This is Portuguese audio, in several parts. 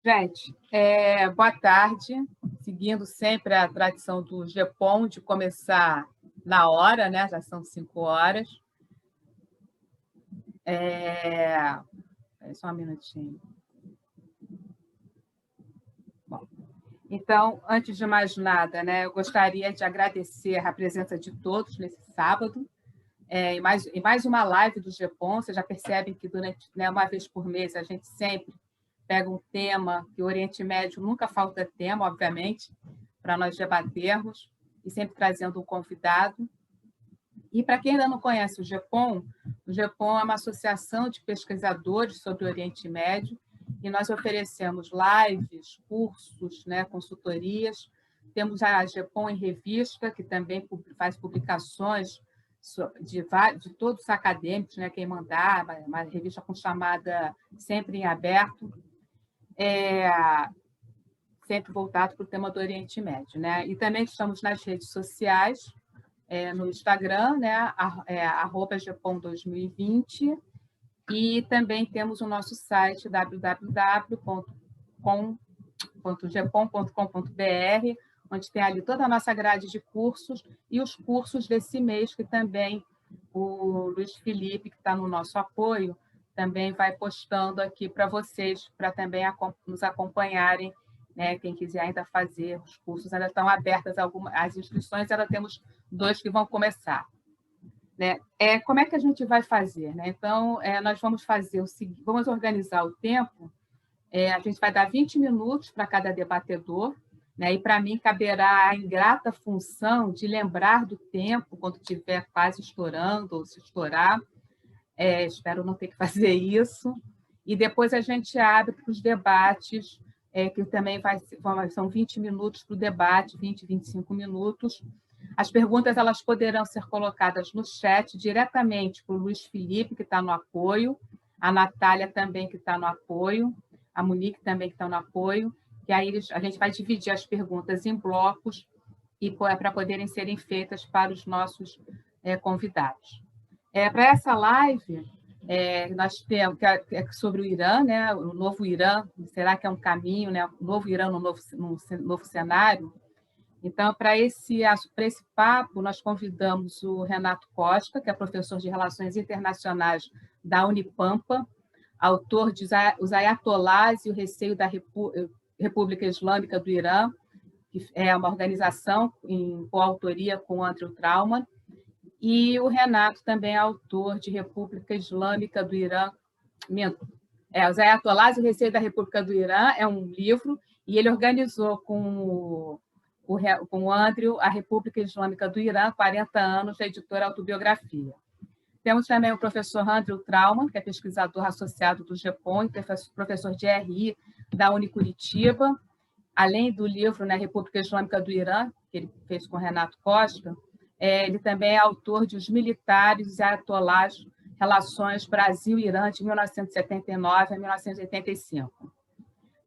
Gente, boa tarde. Seguindo sempre a tradição do GEPOM de começar na hora, né? Já são 5 horas. Só um minutinho. Bom, então, antes de mais nada, né, eu gostaria de agradecer a presença de todos nesse sábado, em mais uma live do GEPOM. Vocês já percebem que durante, né, uma vez por mês a gente sempre pega um tema, que o Oriente Médio nunca falta tema, obviamente, para nós debatermos, e sempre trazendo um convidado. E para quem ainda não conhece o GEPOM é uma associação de pesquisadores sobre o Oriente Médio, e nós oferecemos lives, cursos, né, consultorias. Temos a GEPOM em revista, que também faz publicações de todos os acadêmicos, né, quem mandar, uma revista com chamada Sempre em Aberto, sempre voltado para o tema do Oriente Médio, né? E também estamos nas redes sociais, no Instagram, né? @gepom2020, e também temos o nosso site www.gepom.com.br, onde tem ali toda a nossa grade de cursos e os cursos desse mês, que também o Luiz Felipe, que está no nosso apoio, também vai postando aqui para vocês, para também nos acompanharem, né? Quem quiser ainda fazer os cursos, ainda estão abertas as inscrições, ainda temos 2 que vão começar. Né? Como é que a gente vai fazer? Né? Então, nós vamos fazer o seguinte: vamos organizar o tempo. A gente vai dar 20 minutos para cada debatedor, né? E para mim caberá a ingrata função de lembrar do tempo quando estiver quase estourando ou se estourar. Espero não ter que fazer isso. E depois a gente abre para os debates, que também são 20 minutos para o debate, 20, 25 minutos. As perguntas elas poderão ser colocadas no chat diretamente para o Luiz Felipe, que está no apoio, a Natália também, que está no apoio, a Monique também, que está no apoio, e aí a gente vai dividir as perguntas em blocos e para poderem serem feitas para os nossos convidados. Para essa live, nós temos que é sobre o Irã, né? O novo Irã, será que é um caminho, né? O novo Irã no novo cenário? Então, para esse papo, nós convidamos o Renato Costa, que é professor de Relações Internacionais da Unipampa, autor de Os Ayatolás e o Receio da República Islâmica do Irã, que é uma organização em coautoria com o Andrew Trauman, e o Renato também é autor de República Islâmica do Irã. Os Ayatolás e o Receio da República do Irã é um livro, e ele organizou com o Andrew a República Islâmica do Irã, 40 anos, da editora Autobiografia. Temos também o professor Andrew Trauman, que é pesquisador associado do GEPOM, professor de RI da Unicuritiba, além do livro, né, República Islâmica do Irã, que ele fez com Renato Costa. Ele também é autor de Os Militares e Ayatolás, Relações Brasil-Irã, de 1979 a 1985.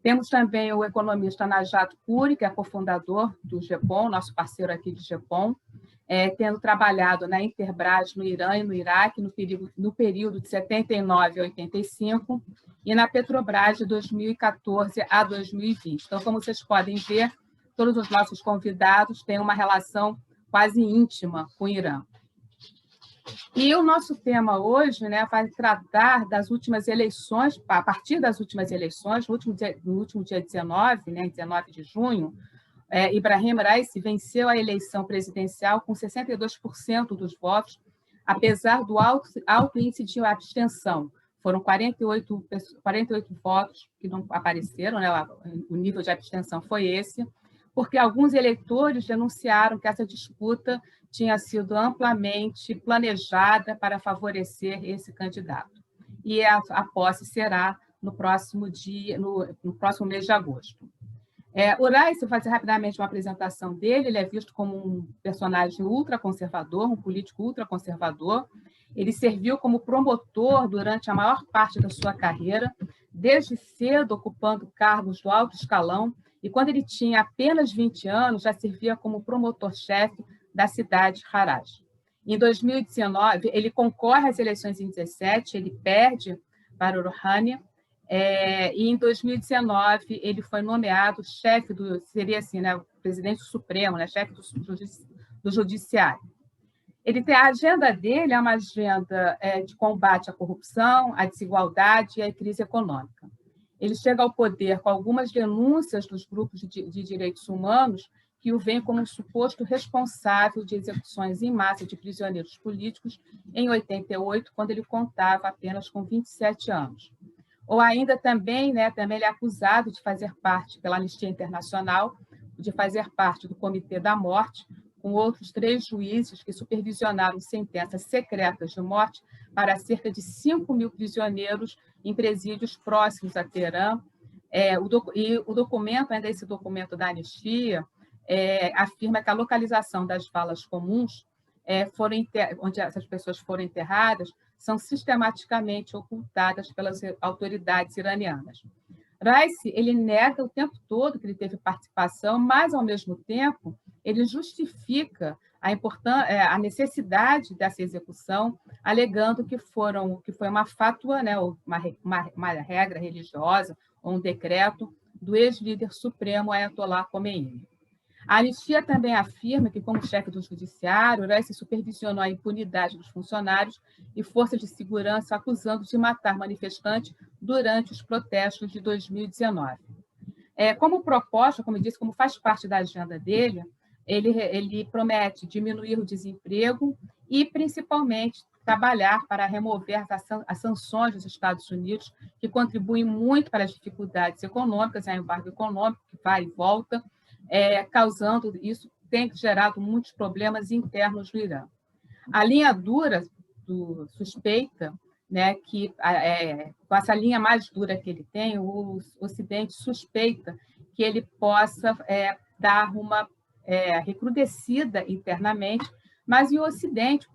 Temos também o economista Najat Kuri, que é cofundador do GEPOM, nosso parceiro aqui de GEPOM, tendo trabalhado na Interbras no Irã e no Iraque no período de 79 a 85 e na Petrobras de 2014 a 2020. Então, como vocês podem ver, todos os nossos convidados têm uma relação quase íntima com o Irã. E o nosso tema hoje, né, vai tratar das últimas eleições, a partir das últimas eleições, no último dia 19, né, 19 de junho, Ibrahim Raisi venceu a eleição presidencial com 62% dos votos, apesar do alto índice de abstenção. Foram 48 votos que não apareceram, né, o nível de abstenção foi esse, porque alguns eleitores denunciaram que essa disputa tinha sido amplamente planejada para favorecer esse candidato. E a posse será no próximo mês de agosto. O Raisi, vou fazer rapidamente uma apresentação dele. Ele é visto como um personagem ultraconservador, um político ultraconservador. Ele serviu como promotor durante a maior parte da sua carreira, desde cedo ocupando cargos do alto escalão, e quando ele tinha apenas 20 anos, já servia como promotor-chefe da cidade de Haraj. Em 2019, ele concorre às eleições em 2017, ele perde para o Rouhani, E em 2019 ele foi nomeado chefe seria assim, né, o presidente supremo, né, chefe do judiciário. A agenda dele é uma agenda de combate à corrupção, à desigualdade e à crise econômica. Ele chega ao poder com algumas denúncias dos grupos de direitos humanos que o veem como um suposto responsável de execuções em massa de prisioneiros políticos em 88, quando ele contava apenas com 27 anos. Ou ainda também ele é acusado de fazer parte, pela Anistia Internacional, de fazer parte do Comitê da Morte, com outros 3 juízes que supervisionaram sentenças secretas de morte para cerca de 5.000 prisioneiros em presídios próximos a Teherã. O documento, ainda esse documento da Anistia, afirma que a localização das valas comuns, onde essas pessoas foram enterradas, são sistematicamente ocultadas pelas autoridades iranianas. Raisi, ele nega o tempo todo que ele teve participação, mas, ao mesmo tempo, ele justifica a necessidade dessa execução, alegando que foi uma fátua, né, uma regra religiosa, ou um decreto do ex-líder supremo Ayatollah Khomeini. A Anistia também afirma que, como chefe do judiciário, Raisi supervisionou a impunidade dos funcionários e forças de segurança acusando de matar manifestantes durante os protestos de 2019. Como proposta, como eu disse, como faz parte da agenda dele, ele promete diminuir o desemprego e, principalmente, trabalhar para remover as sanções dos Estados Unidos, que contribuem muito para as dificuldades econômicas, o embargo econômico que vai e volta, causando isso, tem gerado muitos problemas internos no Irã. A linha dura do suspeita, né, que com essa linha mais dura que ele tem, o Ocidente suspeita que ele possa dar uma recrudescida internamente, mas o Ocidente,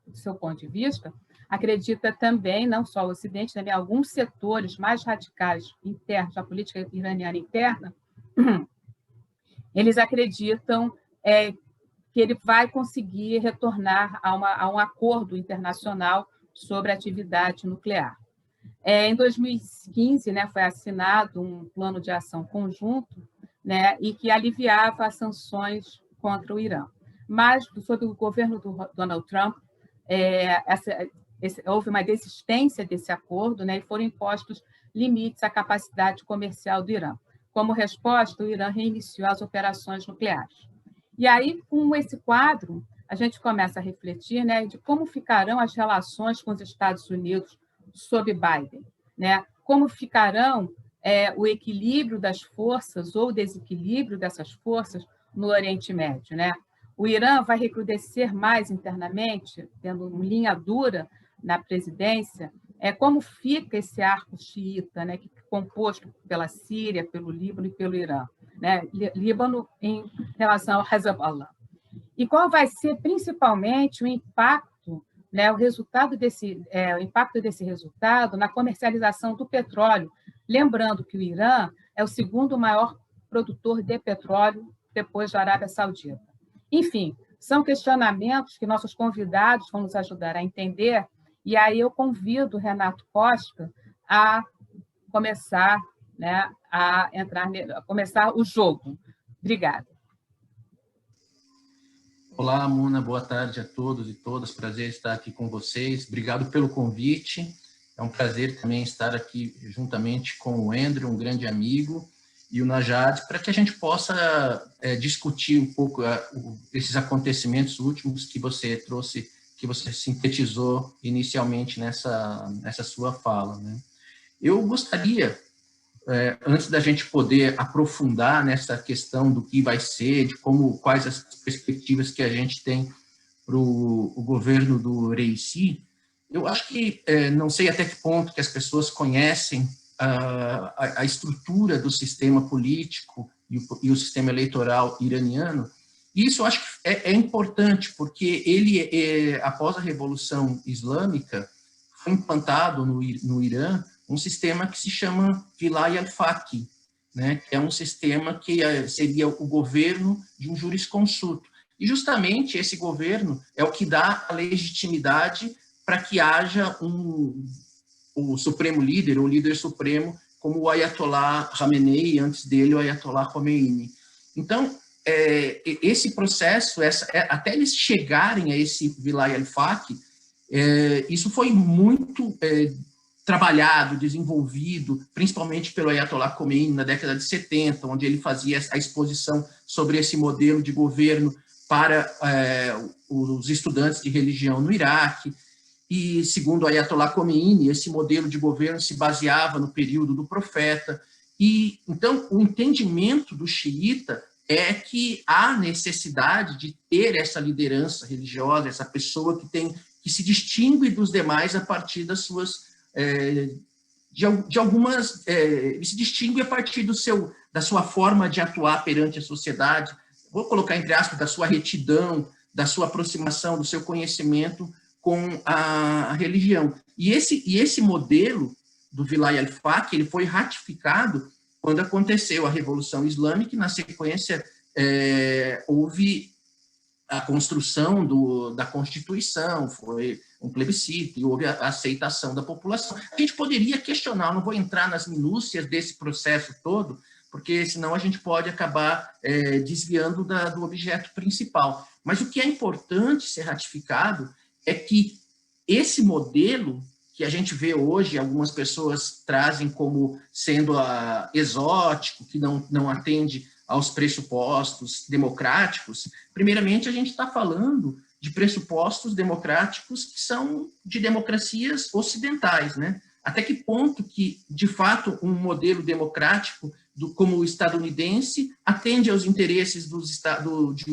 do seu ponto de vista, acredita também, não só o Ocidente, também alguns setores mais radicais internos da política iraniana interna, eles acreditam que ele vai conseguir retornar a um acordo internacional sobre a atividade nuclear. Em 2015, foi assinado um plano de ação conjunto, e que aliviava as sanções contra o Irã. Mas, sob o governo do Donald Trump, houve uma desistência desse acordo, e foram impostos limites à capacidade comercial do Irã. Como resposta, o Irã reiniciou as operações nucleares. E aí, com esse quadro, a gente começa a refletir de como ficarão as relações com os Estados Unidos sob Biden, como ficarão o equilíbrio das forças ou o desequilíbrio dessas forças no Oriente Médio. O Irã vai recrudescer mais internamente, tendo uma linha dura na presidência, como fica esse arco xiita, que é composto pela Síria, pelo Líbano e pelo Irã. Líbano em relação ao Hezbollah. E qual vai ser, principalmente, o impacto, o resultado o impacto desse resultado na comercialização do petróleo, lembrando que o Irã é o segundo maior produtor de petróleo depois da Arábia Saudita. Enfim, são questionamentos que nossos convidados vão nos ajudar a entender, e aí eu convido o Renato Costa a começar, a começar o jogo. Obrigada. Olá, Muna, boa tarde a todos e todas. Prazer estar aqui com vocês. Obrigado pelo convite. É um prazer também estar aqui juntamente com o Andrew, um grande amigo, e o Najad, para que a gente possa discutir um pouco esses acontecimentos últimos que você trouxe, que você sintetizou inicialmente nessa sua fala. Eu gostaria, antes da gente poder aprofundar nessa questão do que vai ser, de quais as perspectivas que a gente tem para o governo do Raisi, eu acho que, não sei até que ponto que as pessoas conhecem a estrutura do sistema político e o sistema eleitoral iraniano. E isso eu acho que é importante, porque ele, após a Revolução Islâmica, foi implantado no Irã um sistema que se chama Wilaya al-Faqih, que é um sistema que seria o governo de um jurisconsulto. E justamente esse governo é o que dá a legitimidade para que haja o supremo líder, o líder supremo, como o Ayatollah Khamenei, e antes dele o Ayatollah Khomeini. Então, esse processo, até eles chegarem a esse Wilayah al-Faqih, isso foi muito trabalhado, desenvolvido, principalmente pelo Ayatollah Khomeini na década de 70, onde ele fazia a exposição sobre esse modelo de governo para os estudantes de religião no Iraque. E, segundo Ayatollah Khomeini, esse modelo de governo se baseava no período do profeta. E, então, o entendimento do xiita é que há necessidade de ter essa liderança religiosa, essa pessoa que se distingue dos demais a partir das suas... ele se distingue a partir da sua forma de atuar perante a sociedade, vou colocar entre aspas, da sua retidão, da sua aproximação, do seu conhecimento com a religião. E esse modelo do Wilayah al-Faqih, ele foi ratificado quando aconteceu a Revolução Islâmica, e na sequência houve a construção da Constituição, foi um plebiscito, e houve a aceitação da população. A gente poderia questionar, não vou entrar nas minúcias desse processo todo, porque senão a gente pode acabar desviando do objeto principal. Mas o que é importante ser ratificado é que esse modelo que a gente vê hoje, algumas pessoas trazem como sendo exótico, que não atende aos pressupostos democráticos, primeiramente a gente está falando de pressupostos democráticos que são de democracias ocidentais, né? Até que ponto que, de fato, um modelo democrático como o estadunidense atende aos interesses de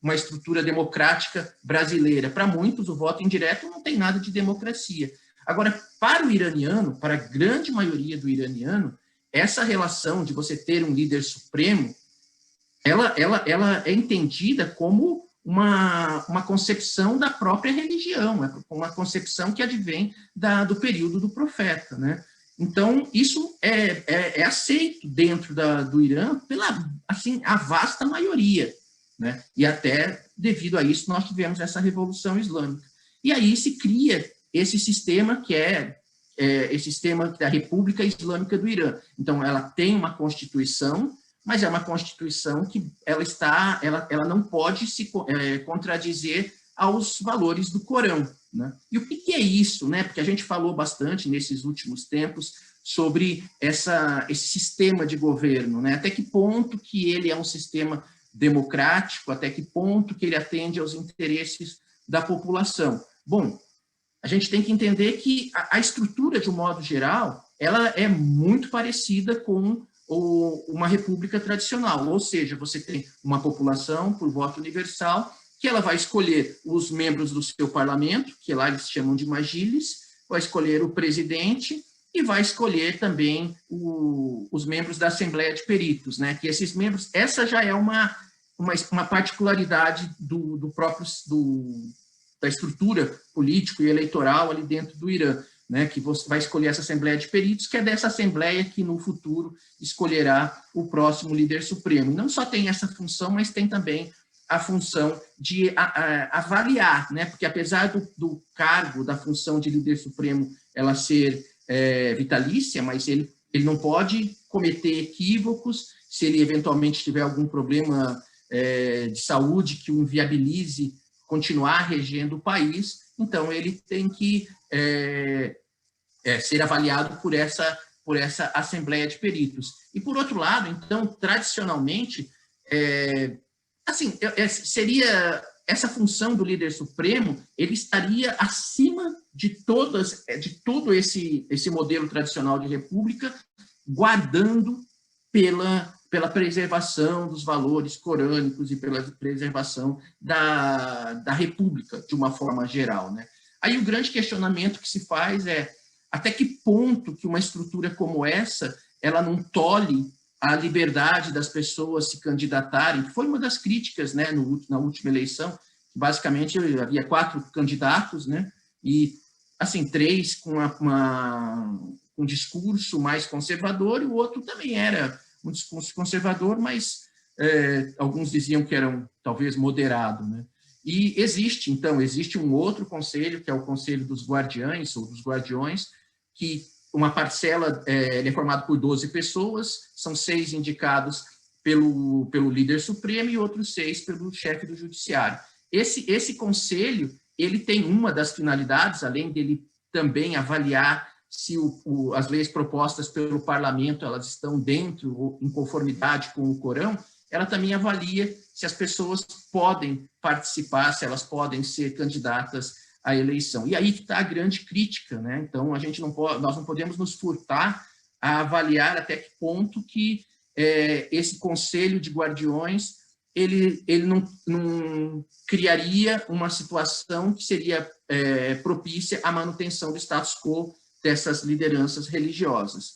uma estrutura democrática brasileira? Para muitos, o voto indireto não tem nada de democracia. Agora, para o iraniano, para a grande maioria do iraniano, essa relação de você ter um líder supremo, ela é entendida como uma concepção da própria religião, uma concepção que advém do período do profeta, né? Então, isso é aceito dentro do Irã pela, assim, a vasta maioria, né? E até devido a isso nós tivemos essa Revolução Islâmica. E aí se cria esse sistema que esse sistema da República Islâmica do Irã. Então, ela tem uma Constituição, mas é uma Constituição que ela não pode se contradizer aos valores do Corão, né? E o que é isso, né? Porque a gente falou bastante nesses últimos tempos sobre esse sistema de governo, né? Até que ponto que ele é um sistema democrático, até que ponto que ele atende aos interesses da população. Bom, a gente tem que entender que a estrutura, de um modo geral, ela é muito parecida com uma república tradicional, ou seja, você tem uma população por voto universal, que ela vai escolher os membros do seu parlamento, que lá eles chamam de majlis, vai escolher o presidente e vai escolher também os membros da Assembleia de Peritos, né? Que esses membros, essa já é uma particularidade da estrutura político e eleitoral ali dentro do Irã, né? Que você vai escolher essa Assembleia de Peritos, que é dessa Assembleia que no futuro escolherá o próximo líder supremo. Não só tem essa função, mas tem também a função de avaliar, né? Porque apesar do cargo, da função de líder supremo, ela ser vitalícia, mas ele não pode cometer equívocos se ele eventualmente tiver algum problema de saúde que o inviabilize continuar regendo o país, então ele tem que ser avaliado por essa Assembleia de Peritos. E, por outro lado, então, tradicionalmente, seria essa função do líder supremo, ele estaria acima de todo esse modelo tradicional de república, guardando pela preservação dos valores corânicos e pela preservação da república, de uma forma geral, né? Aí o grande questionamento que se faz é até que ponto que uma estrutura como essa, ela não tolhe a liberdade das pessoas se candidatarem, que foi uma das críticas, né, na última eleição, que basicamente havia 4 candidatos, né, e, assim, 3 com um discurso mais conservador, e o outro também era um discurso conservador, mas alguns diziam que eram, talvez, moderado, né. E existe um outro conselho, que é o Conselho dos Guardiães, ou dos Guardiões, que uma parcela ele é formado por 12 pessoas, são 6 indicados pelo líder supremo e outros 6 pelo chefe do judiciário. Esse conselho, ele tem uma das finalidades, além dele também avaliar se as leis propostas pelo parlamento elas estão dentro ou em conformidade com o Corão, ela também avalia se as pessoas podem participar, se elas podem ser candidatas à eleição. E aí que está a grande crítica, né? Então, nós não podemos nos furtar a avaliar até que ponto que esse Conselho de Guardiões ele não criaria uma situação que seria propícia à manutenção do status quo dessas lideranças religiosas.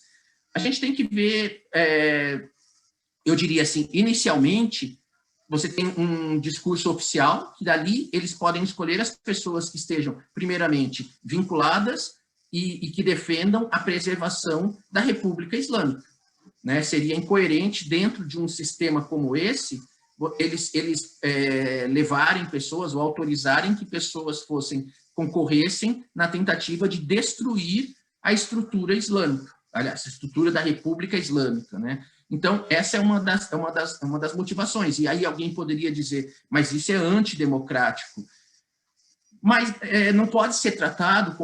A gente tem que ver, eu diria assim, inicialmente, você tem um discurso oficial, que dali eles podem escolher as pessoas que estejam, primeiramente, vinculadas e que defendam a preservação da República Islâmica. Né? Seria incoerente, dentro de um sistema como esse, eles levarem pessoas ou autorizarem que pessoas concorressem na tentativa de destruir a estrutura islâmica, aliás, a estrutura da República Islâmica, né? Então, essa é uma das motivações. E aí alguém poderia dizer, mas isso é antidemocrático. Mas não pode ser tratado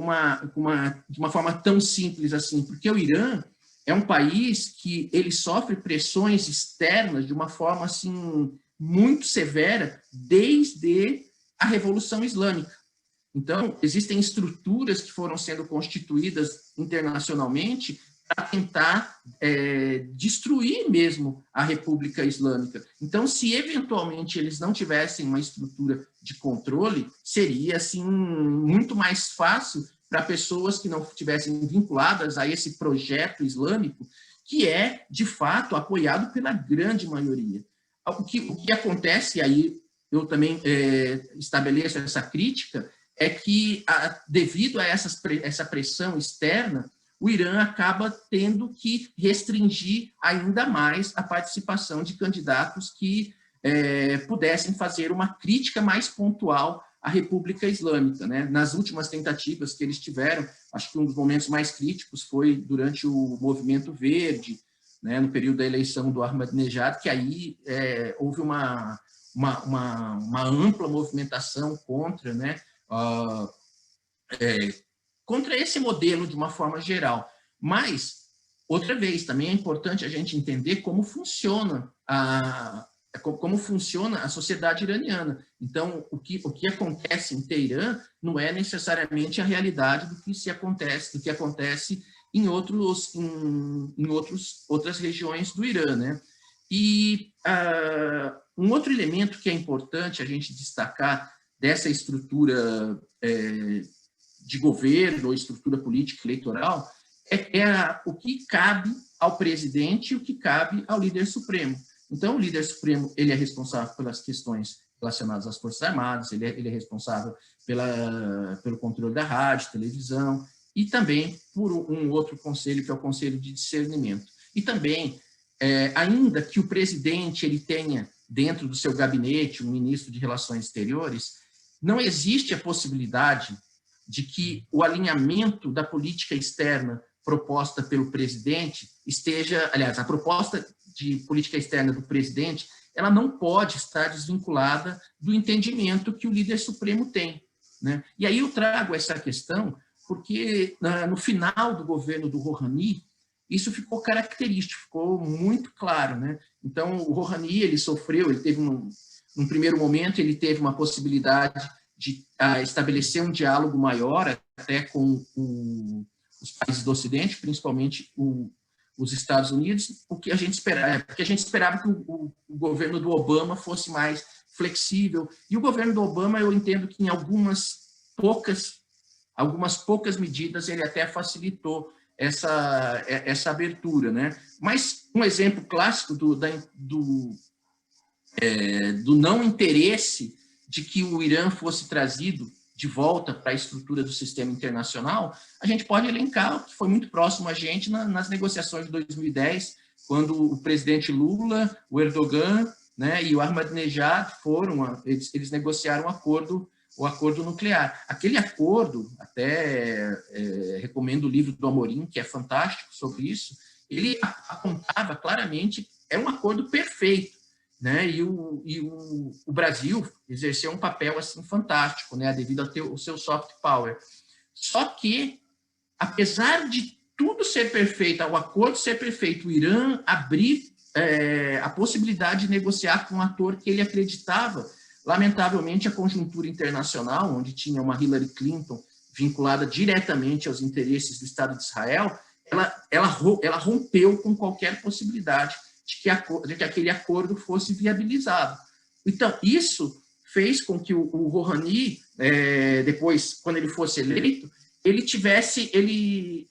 de uma forma tão simples assim, porque o Irã é um país que ele sofre pressões externas de uma forma assim, muito severa desde a Revolução Islâmica. Então, existem estruturas que foram sendo constituídas internacionalmente para tentar destruir mesmo a República Islâmica. Então, se eventualmente eles não tivessem uma estrutura de controle, seria assim, muito mais fácil para pessoas que não estivessem vinculadas a esse projeto islâmico, que é, de fato, apoiado pela grande maioria. O que acontece, e aí eu também estabeleço essa crítica, é que, devido a essa pressão externa, o Irã acaba tendo que restringir ainda mais a participação de candidatos que pudessem fazer uma crítica mais pontual à República Islâmica. Né? Nas últimas tentativas que eles tiveram, acho que um dos momentos mais críticos foi durante o Movimento Verde, né, no período da eleição do Ahmadinejad, que aí houve uma ampla movimentação contra, né, contra esse modelo de uma forma geral. Mas, outra vez, também é importante a gente entender como funciona a sociedade iraniana. Então, o que acontece em Teherã não é necessariamente a realidade do que acontece em outras regiões do Irã, né? E um outro elemento que é importante a gente destacar dessa estrutura de governo ou estrutura política eleitoral é o que cabe ao presidente e o que cabe ao líder supremo. Então, o líder supremo ele é responsável pelas questões relacionadas às Forças Armadas, ele é responsável pelo controle da rádio, televisão, e também por um outro conselho, que é o Conselho de Discernimento. E também, ainda que o presidente ele tenha dentro do seu gabinete um ministro de Relações Exteriores, não existe a possibilidade de que o alinhamento da política externa proposta pelo presidente aliás, a proposta de política externa do presidente, ela não pode estar desvinculada do entendimento que o líder supremo tem, né? E aí eu trago essa questão porque no final do governo do Rouhani, isso ficou característico, ficou muito claro, né? Então, o Rouhani, ele teve num primeiro momento, ele teve uma possibilidade de estabelecer um diálogo maior até com os países do Ocidente, principalmente os Estados Unidos, porque a gente esperava que o governo do Obama fosse mais flexível. E o governo do Obama, eu entendo que em algumas poucas medidas ele até facilitou essa abertura, né? Mas um exemplo clássico do não interesse de que o Irã fosse trazido de volta para a estrutura do sistema internacional, a gente pode elencar, que foi muito próximo a gente nas negociações de 2010, quando o presidente Lula, o Erdogan, né, e o Ahmadinejad eles negociaram um acordo o acordo nuclear. Aquele acordo, até recomendo o livro do Amorim, que é fantástico sobre isso, ele apontava claramente, era um acordo perfeito, né? E o Brasil exerceu um papel assim fantástico, né? Devido ao seu soft power. Só que, apesar de tudo ser perfeito, o acordo ser perfeito, o Irã abrir a possibilidade de negociar com um ator que ele acreditava, lamentavelmente a conjuntura internacional, onde tinha uma Hillary Clinton vinculada diretamente aos interesses do Estado de Israel, ela rompeu com qualquer possibilidade de que aquele acordo fosse viabilizado. Então, isso fez com que o Rouhani, depois, quando ele fosse eleito, ele tivesse que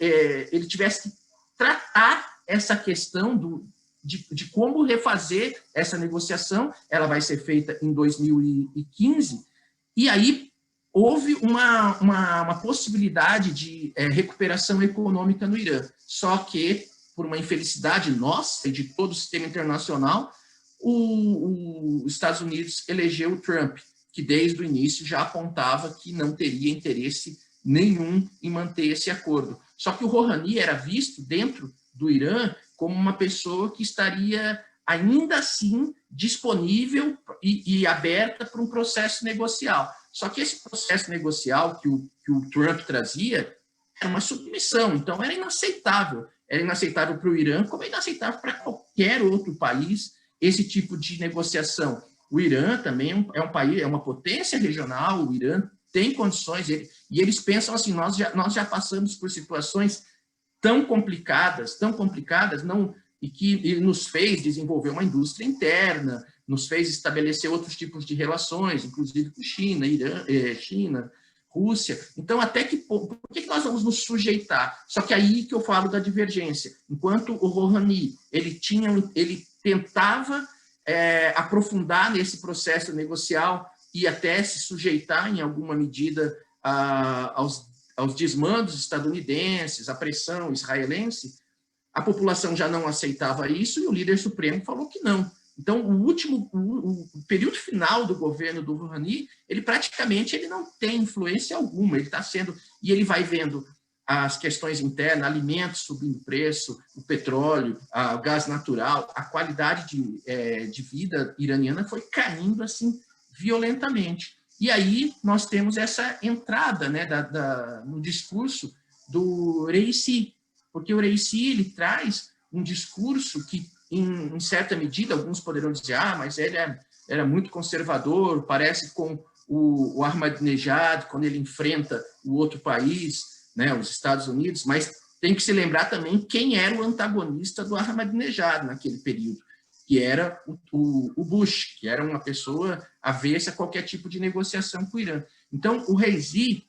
tratar essa questão de como refazer essa negociação. Ela vai ser feita em 2015, e aí houve uma possibilidade de recuperação econômica no Irã. Só que, por uma infelicidade nossa e de todo o sistema internacional, os Estados Unidos elegeu o Trump, que desde o início já apontava que não teria interesse nenhum em manter esse acordo. Só que o Rouhani era visto dentro do Irã como uma pessoa que estaria ainda assim disponível e aberta para um processo negocial. Só que esse processo negocial que o Trump trazia era uma submissão, então era inaceitável. Era inaceitável para o Irã, como é inaceitável para qualquer outro país esse tipo de negociação. O Irã também é um país, é uma potência regional, o Irã tem condições, e eles pensam assim, nós já passamos por situações tão complicadas, não, e que nos fez desenvolver uma indústria interna, nos fez estabelecer outros tipos de relações, inclusive com China, China, Rússia. Então, por que nós vamos nos sujeitar? Só que aí que eu falo da divergência. Enquanto o Rouhani, ele tentava aprofundar nesse processo negocial e até se sujeitar, em alguma medida, aos desmandos estadunidenses, à pressão israelense, a população já não aceitava isso e o líder supremo falou que não. Então, o período final do governo do Rouhani, ele praticamente não tem influência alguma, e ele vai vendo as questões internas, alimentos subindo preço, o petróleo, o gás natural, a qualidade de vida iraniana foi caindo assim violentamente. E aí nós temos essa entrada, né, no discurso do Reisi, porque o Reisi ele traz um discurso que, em certa medida, alguns poderão dizer, mas ele era muito conservador, parece com o Ahmadinejad, quando ele enfrenta o outro país, né, os Estados Unidos, mas tem que se lembrar também quem era o antagonista do Ahmadinejad naquele período, que era o Bush, que era uma pessoa avessa a qualquer tipo de negociação com o Irã. Então, o Reisi,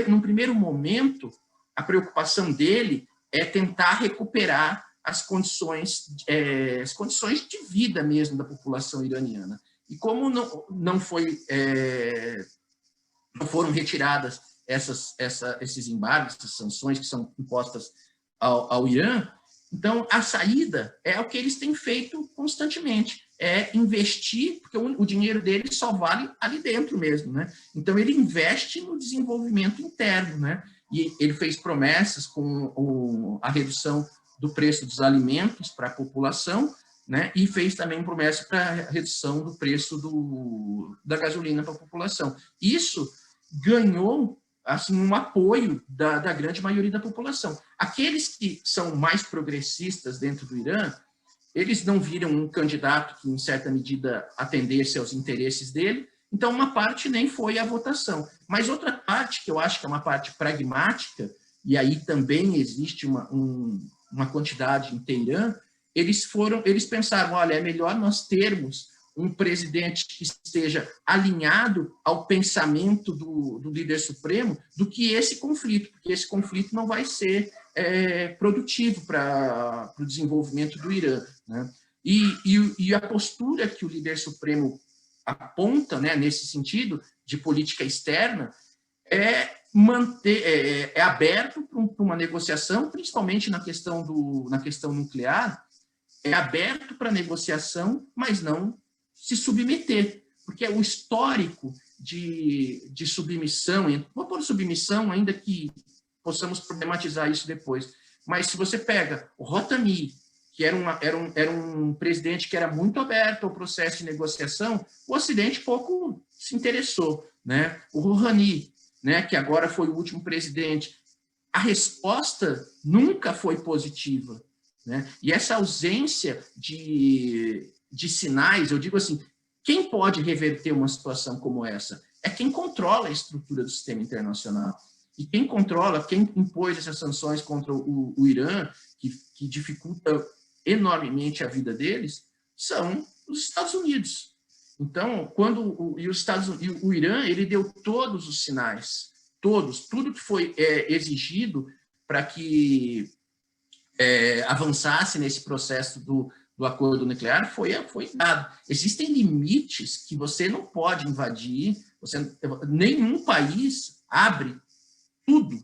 num primeiro momento, a preocupação dele é tentar recuperar as condições de vida mesmo da população iraniana. E como não foram retiradas esses embargos, essas sanções que são impostas ao Irã, então a saída é o que eles têm feito constantemente, é investir, porque o dinheiro deles só vale ali dentro mesmo, né? Então ele investe no desenvolvimento interno, né? E ele fez promessas com a redução do preço dos alimentos para a população, né? E fez também promessa para a redução do preço da gasolina para a população. Isso ganhou assim, um apoio da grande maioria da população. Aqueles que são mais progressistas dentro do Irã, eles não viram um candidato que, em certa medida, atendesse aos interesses dele, então uma parte nem foi à votação. Mas outra parte, que eu acho que é uma parte pragmática, e aí também existe uma quantidade em Teherã, eles pensaram, olha, é melhor nós termos um presidente que esteja alinhado ao pensamento do líder supremo do que esse conflito, porque esse conflito não vai ser produtivo para o desenvolvimento do Irã, né? E a postura que o líder supremo aponta, né, nesse sentido de política externa é aberto para uma negociação, principalmente na questão nuclear, é aberto para negociação, mas não se submeter, porque o histórico de submissão, vou pôr submissão, ainda que possamos problematizar isso depois, mas se você pega o Rotami, que era um presidente que era muito aberto ao processo de negociação, o Ocidente pouco se interessou, né? O Rouhani, né, que agora foi o último presidente, a resposta nunca foi positiva, né? E essa ausência de sinais, eu digo assim, quem pode reverter uma situação como essa? É quem controla a estrutura do sistema internacional. E quem controla, quem impôs essas sanções contra o Irã, que dificulta enormemente a vida deles, são os Estados Unidos. Então, quando o Irã, ele deu todos os sinais, tudo que foi exigido para que avançasse nesse processo do acordo nuclear foi dado. Existem limites que você não pode invadir, nenhum país abre tudo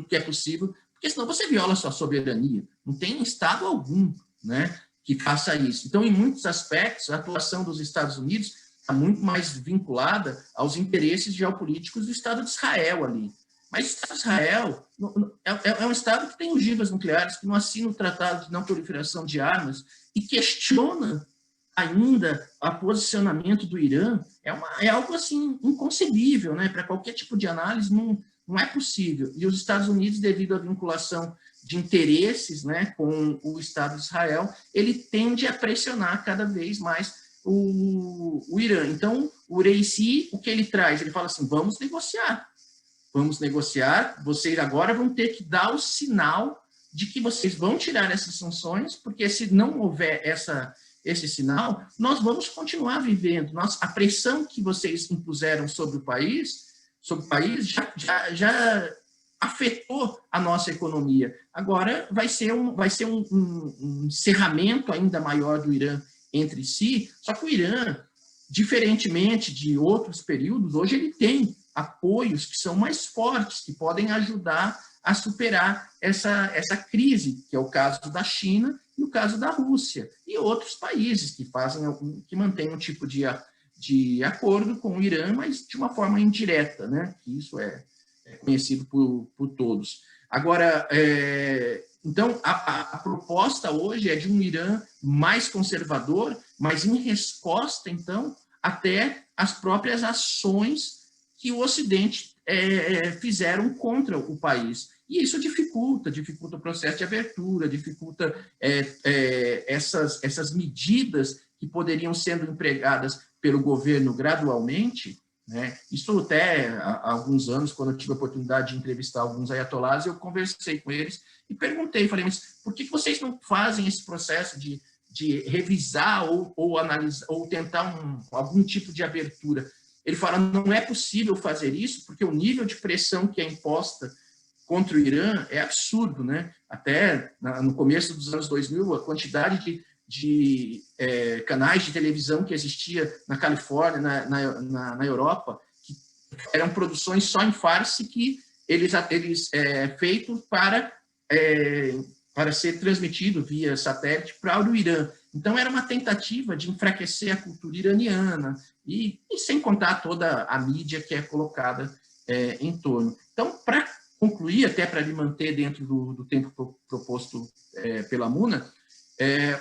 que é possível, porque senão você viola a sua soberania. Não tem Estado algum, né, que faça isso. Então, em muitos aspectos, a atuação dos Estados Unidos está muito mais vinculada aos interesses geopolíticos do Estado de Israel ali. Mas o Estado de Israel é um Estado que tem ogivas nucleares, que não assina o Tratado de Não Proliferação de Armas e questiona ainda o posicionamento do Irã. É algo assim inconcebível, né? Para qualquer tipo de análise, não é possível. E os Estados Unidos, devido à vinculação de interesses, né, com o Estado de Israel, ele tende a pressionar cada vez mais o Irã. Então, o Reisi, o que ele traz? Ele fala assim, vamos negociar, vocês agora vão ter que dar o sinal de que vocês vão tirar essas sanções, porque se não houver esse sinal, nós vamos continuar vivendo. A pressão que vocês impuseram sobre o país já afetou a nossa economia. Agora vai ser um encerramento ainda maior do Irã entre si, só que o Irã, diferentemente de outros períodos, hoje ele tem apoios que são mais fortes, que podem ajudar a superar essa crise, que é o caso da China e o caso da Rússia, e outros países que mantêm um tipo de acordo com o Irã, mas de uma forma indireta, né? Isso é conhecido por todos. Agora, então, a proposta hoje é de um Irã mais conservador, mas em resposta, então, até às próprias ações que o Ocidente fizeram contra o país. E isso dificulta o processo de abertura, dificulta essas medidas que poderiam sendo empregadas pelo governo gradualmente, né? Isso até há alguns anos, quando eu tive a oportunidade de entrevistar alguns ayatolás, eu conversei com eles e perguntei, falei, mas por que vocês não fazem esse processo de revisar ou analisar, ou tentar algum tipo de abertura? Ele fala, não é possível fazer isso, porque o nível de pressão que é imposta contra o Irã é absurdo, né? Até no começo dos anos 2000, a quantidade de canais de televisão que existia na Califórnia, na Europa, que eram produções só em farce que eles feitos para ser transmitido via satélite para o Irã. Então, era uma tentativa de enfraquecer a cultura iraniana e sem contar toda a mídia que é colocada em torno. Então, para concluir, até para me manter dentro do tempo proposto pela Muna,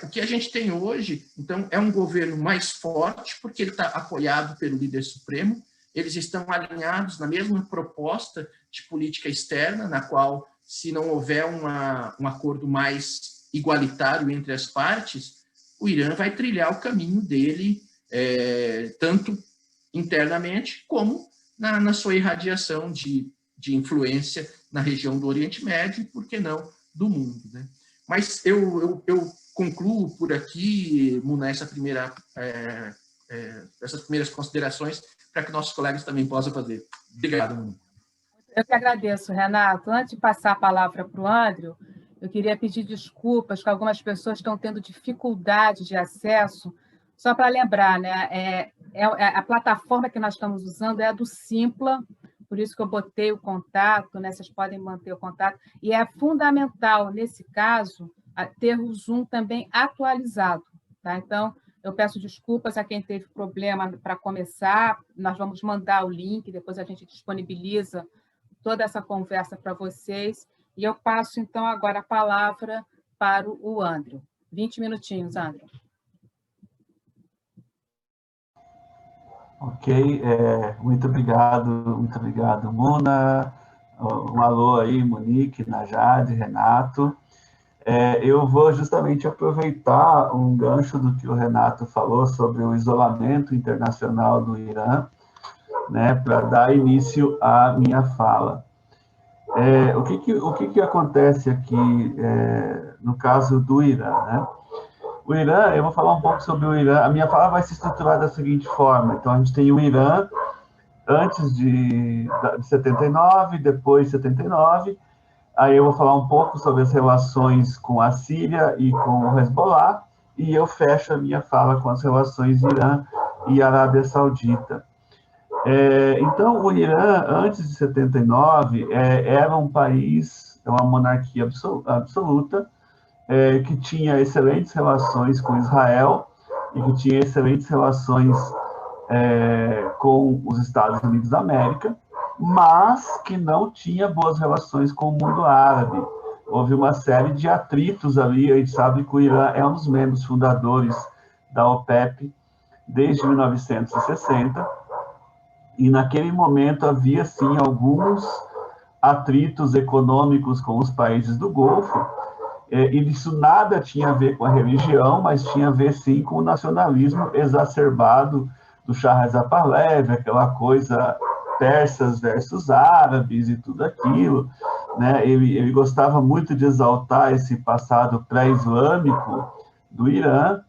o que a gente tem hoje, então, é um governo mais forte, porque ele está apoiado pelo líder supremo, eles estão alinhados na mesma proposta de política externa, na qual, se não houver um acordo mais igualitário entre as partes, o Irã vai trilhar o caminho dele, tanto internamente, como na sua irradiação de influência na região do Oriente Médio e, por que não, do mundo, né? Mas eu concluo por aqui, Muna, essas primeiras considerações, para que nossos colegas também possam fazer. Obrigado, Muna. Eu que agradeço, Renato. Antes de passar a palavra para o Andrew, eu queria pedir desculpas, que algumas pessoas estão tendo dificuldade de acesso. Só para lembrar, né, a plataforma que nós estamos usando é a do Simpla, por isso que eu botei o contato, né, vocês podem manter o contato, e é fundamental, nesse caso, ter o Zoom também atualizado. Tá? Então, Eu peço desculpas a quem teve problema para começar, nós vamos mandar o link, depois a gente disponibiliza toda essa conversa para vocês, e eu passo, então, agora a palavra para o Andrew. 20 minutinhos, Andrew. Ok, muito obrigado, Mona. Um alô aí, Monique, Najade, Renato. Eu vou justamente aproveitar um gancho do que o Renato falou sobre o isolamento internacional do Irã, né, para dar início à minha fala. O que acontece aqui no caso do Irã, né? O Irã, eu vou falar um pouco sobre o Irã. A minha fala vai se estruturar da seguinte forma. Então, a gente tem o Irã antes de 79, depois de 79. Aí eu vou falar um pouco sobre as relações com a Síria e com o Hezbollah. E eu fecho a minha fala com as relações Irã e Arábia Saudita. Então, o Irã, antes de 79, era um país, uma monarquia absoluta, que tinha excelentes relações com Israel e que tinha excelentes relações com os Estados Unidos da América, mas que não tinha boas relações com o mundo árabe. Houve uma série de atritos ali. A gente sabe que o Irã é um dos membros fundadores da OPEP desde 1960, e naquele momento havia, sim, alguns atritos econômicos com os países do Golfo, e isso nada tinha a ver com a religião, mas tinha a ver, sim, com o nacionalismo exacerbado do Shah Reza Pahlavi, aquela coisa persas versus árabes e tudo aquilo, né? Ele gostava muito de exaltar esse passado pré-islâmico do Irã,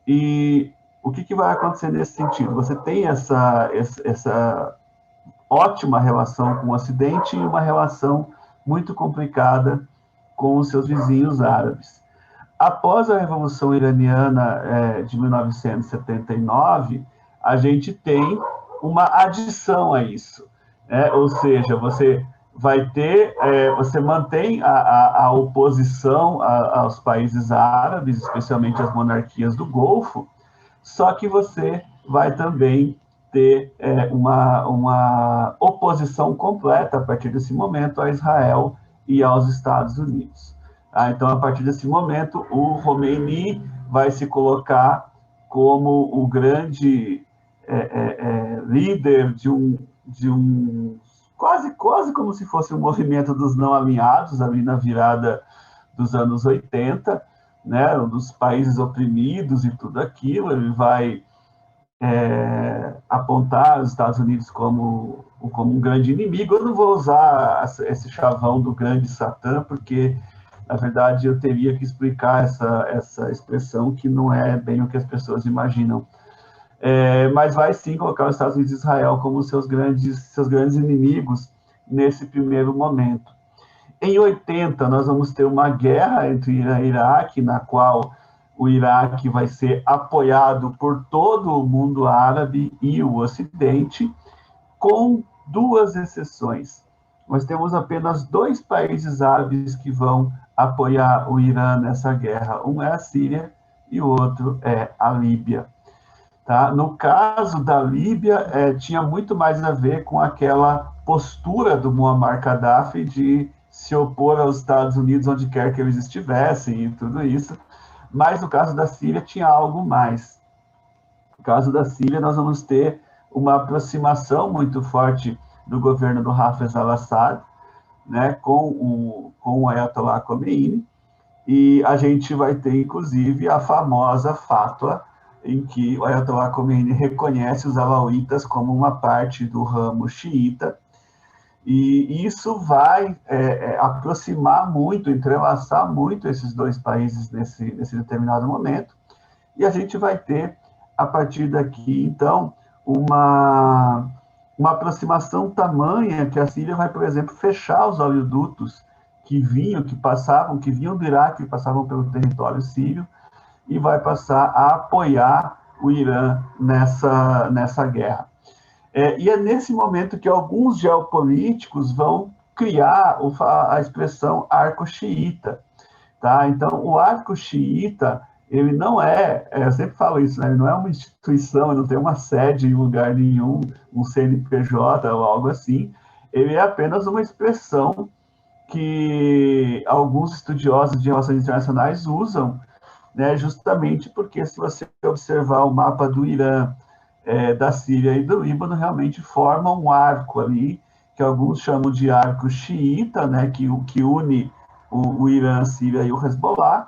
e o que vai acontecer nesse sentido? Você tem essa ótima relação com o Ocidente e uma relação muito complicada com os seus vizinhos árabes. Após a Revolução Iraniana de 1979, a gente tem uma adição a isso, ou seja, você vai ter, você mantém a oposição aos países árabes, especialmente as monarquias do Golfo, só que você vai também ter uma oposição completa a partir desse momento a Israel e aos Estados Unidos. Então, a partir desse momento, o Khomeini vai se colocar como o grande líder de um quase como se fosse um movimento dos não alinhados ali na virada dos anos 80, né, dos países oprimidos e tudo aquilo. Ele vai apontar os Estados Unidos como um grande inimigo. Eu não vou usar esse chavão do grande Satã, porque, na verdade, eu teria que explicar essa expressão, que não é bem o que as pessoas imaginam. Mas vai, sim, colocar os Estados Unidos e Israel como seus grandes inimigos nesse primeiro momento. Em 80, nós vamos ter uma guerra entre Irã e Iraque, na qual o Iraque vai ser apoiado por todo o mundo árabe e o Ocidente, com duas exceções. Nós temos apenas 2 países árabes que vão apoiar o Irã nessa guerra. Um é a Síria e o outro é a Líbia. Tá? No caso da Líbia, tinha muito mais a ver com aquela postura do Muammar Gaddafi de se opor aos Estados Unidos onde quer que eles estivessem e tudo isso. Mas no caso da Síria tinha algo mais. No caso da Síria, nós vamos ter uma aproximação muito forte do governo do Hafez al-Assad, né, com o Ayatollah Khomeini, e a gente vai ter, inclusive, a famosa fatwa em que o Ayatollah Khomeini reconhece os alauítas como uma parte do ramo xiita, e isso vai aproximar muito, entrelaçar muito esses 2 países nesse determinado momento, e a gente vai ter, a partir daqui, então, uma aproximação tamanha que a Síria vai, por exemplo, fechar os oleodutos que vinham do Iraque, que passavam pelo território sírio, e vai passar a apoiar o Irã nessa guerra. E é nesse momento que alguns geopolíticos vão criar a expressão arco xiita. Tá? Então, o arco xiita, ele não eu sempre falo isso, né? Ele não é uma instituição, ele não tem uma sede em lugar nenhum, um CNPJ ou algo assim, ele é apenas uma expressão que alguns estudiosos de relações internacionais usam, né, justamente porque se você observar o mapa do Irã, da Síria e do Líbano, realmente forma um arco ali, que alguns chamam de arco xiita, né, que une o Irã, a Síria e o Hezbollah,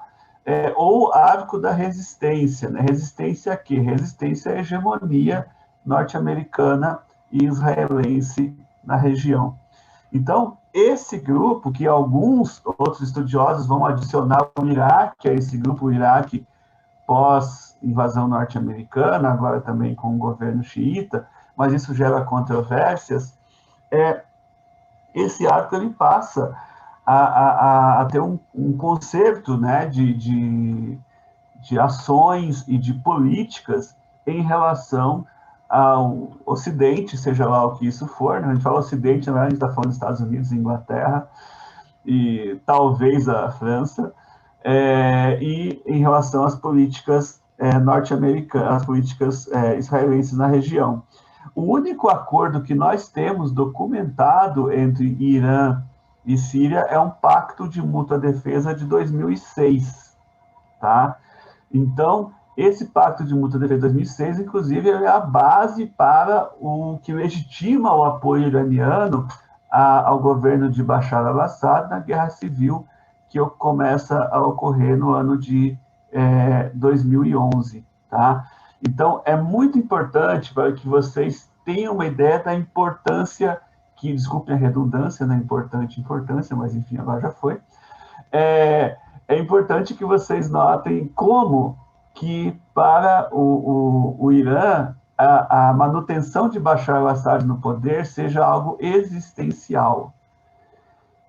ou arco da resistência. Né? Resistência a quê? Resistência à hegemonia norte-americana e israelense na região. Então, esse grupo, que alguns outros estudiosos vão adicionar o Iraque, a esse grupo, o Iraque pós-invasão norte-americana, agora também com o governo xiita, mas isso gera controvérsias, esse arco ele passa a ter um concerto, né, de ações e de políticas em relação ao Ocidente, seja lá o que isso for. Né? A gente fala Ocidente, na verdade, a gente está falando dos Estados Unidos, Inglaterra e talvez a França, e em relação às políticas norte-americanas, as políticas israelenses na região. O único acordo que nós temos documentado entre Irã e Síria é um pacto de mútua defesa de 2006, tá? Então, esse pacto de mútua defesa de 2006, inclusive, é a base para o que legitima o apoio iraniano ao governo de Bashar al-Assad na guerra civil que começa a ocorrer no ano de 2011, tá? Então, é muito importante para que vocês tenham uma ideia da importância, que, desculpem a redundância, né? Importância, mas enfim, agora já foi. É importante que vocês notem como que para o Irã, a manutenção de Bashar al-Assad no poder seja algo existencial.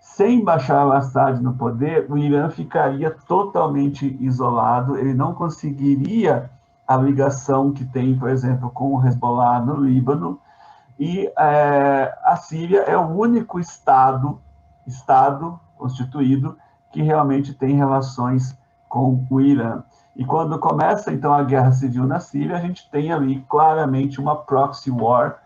Sem Bashar al-Assad no poder, o Irã ficaria totalmente isolado, ele não conseguiria a ligação que tem, por exemplo, com o Hezbollah no Líbano, e a Síria é o único Estado constituído que realmente tem relações com o Irã. E quando começa, então, a guerra civil na Síria, a gente tem ali claramente uma proxy war,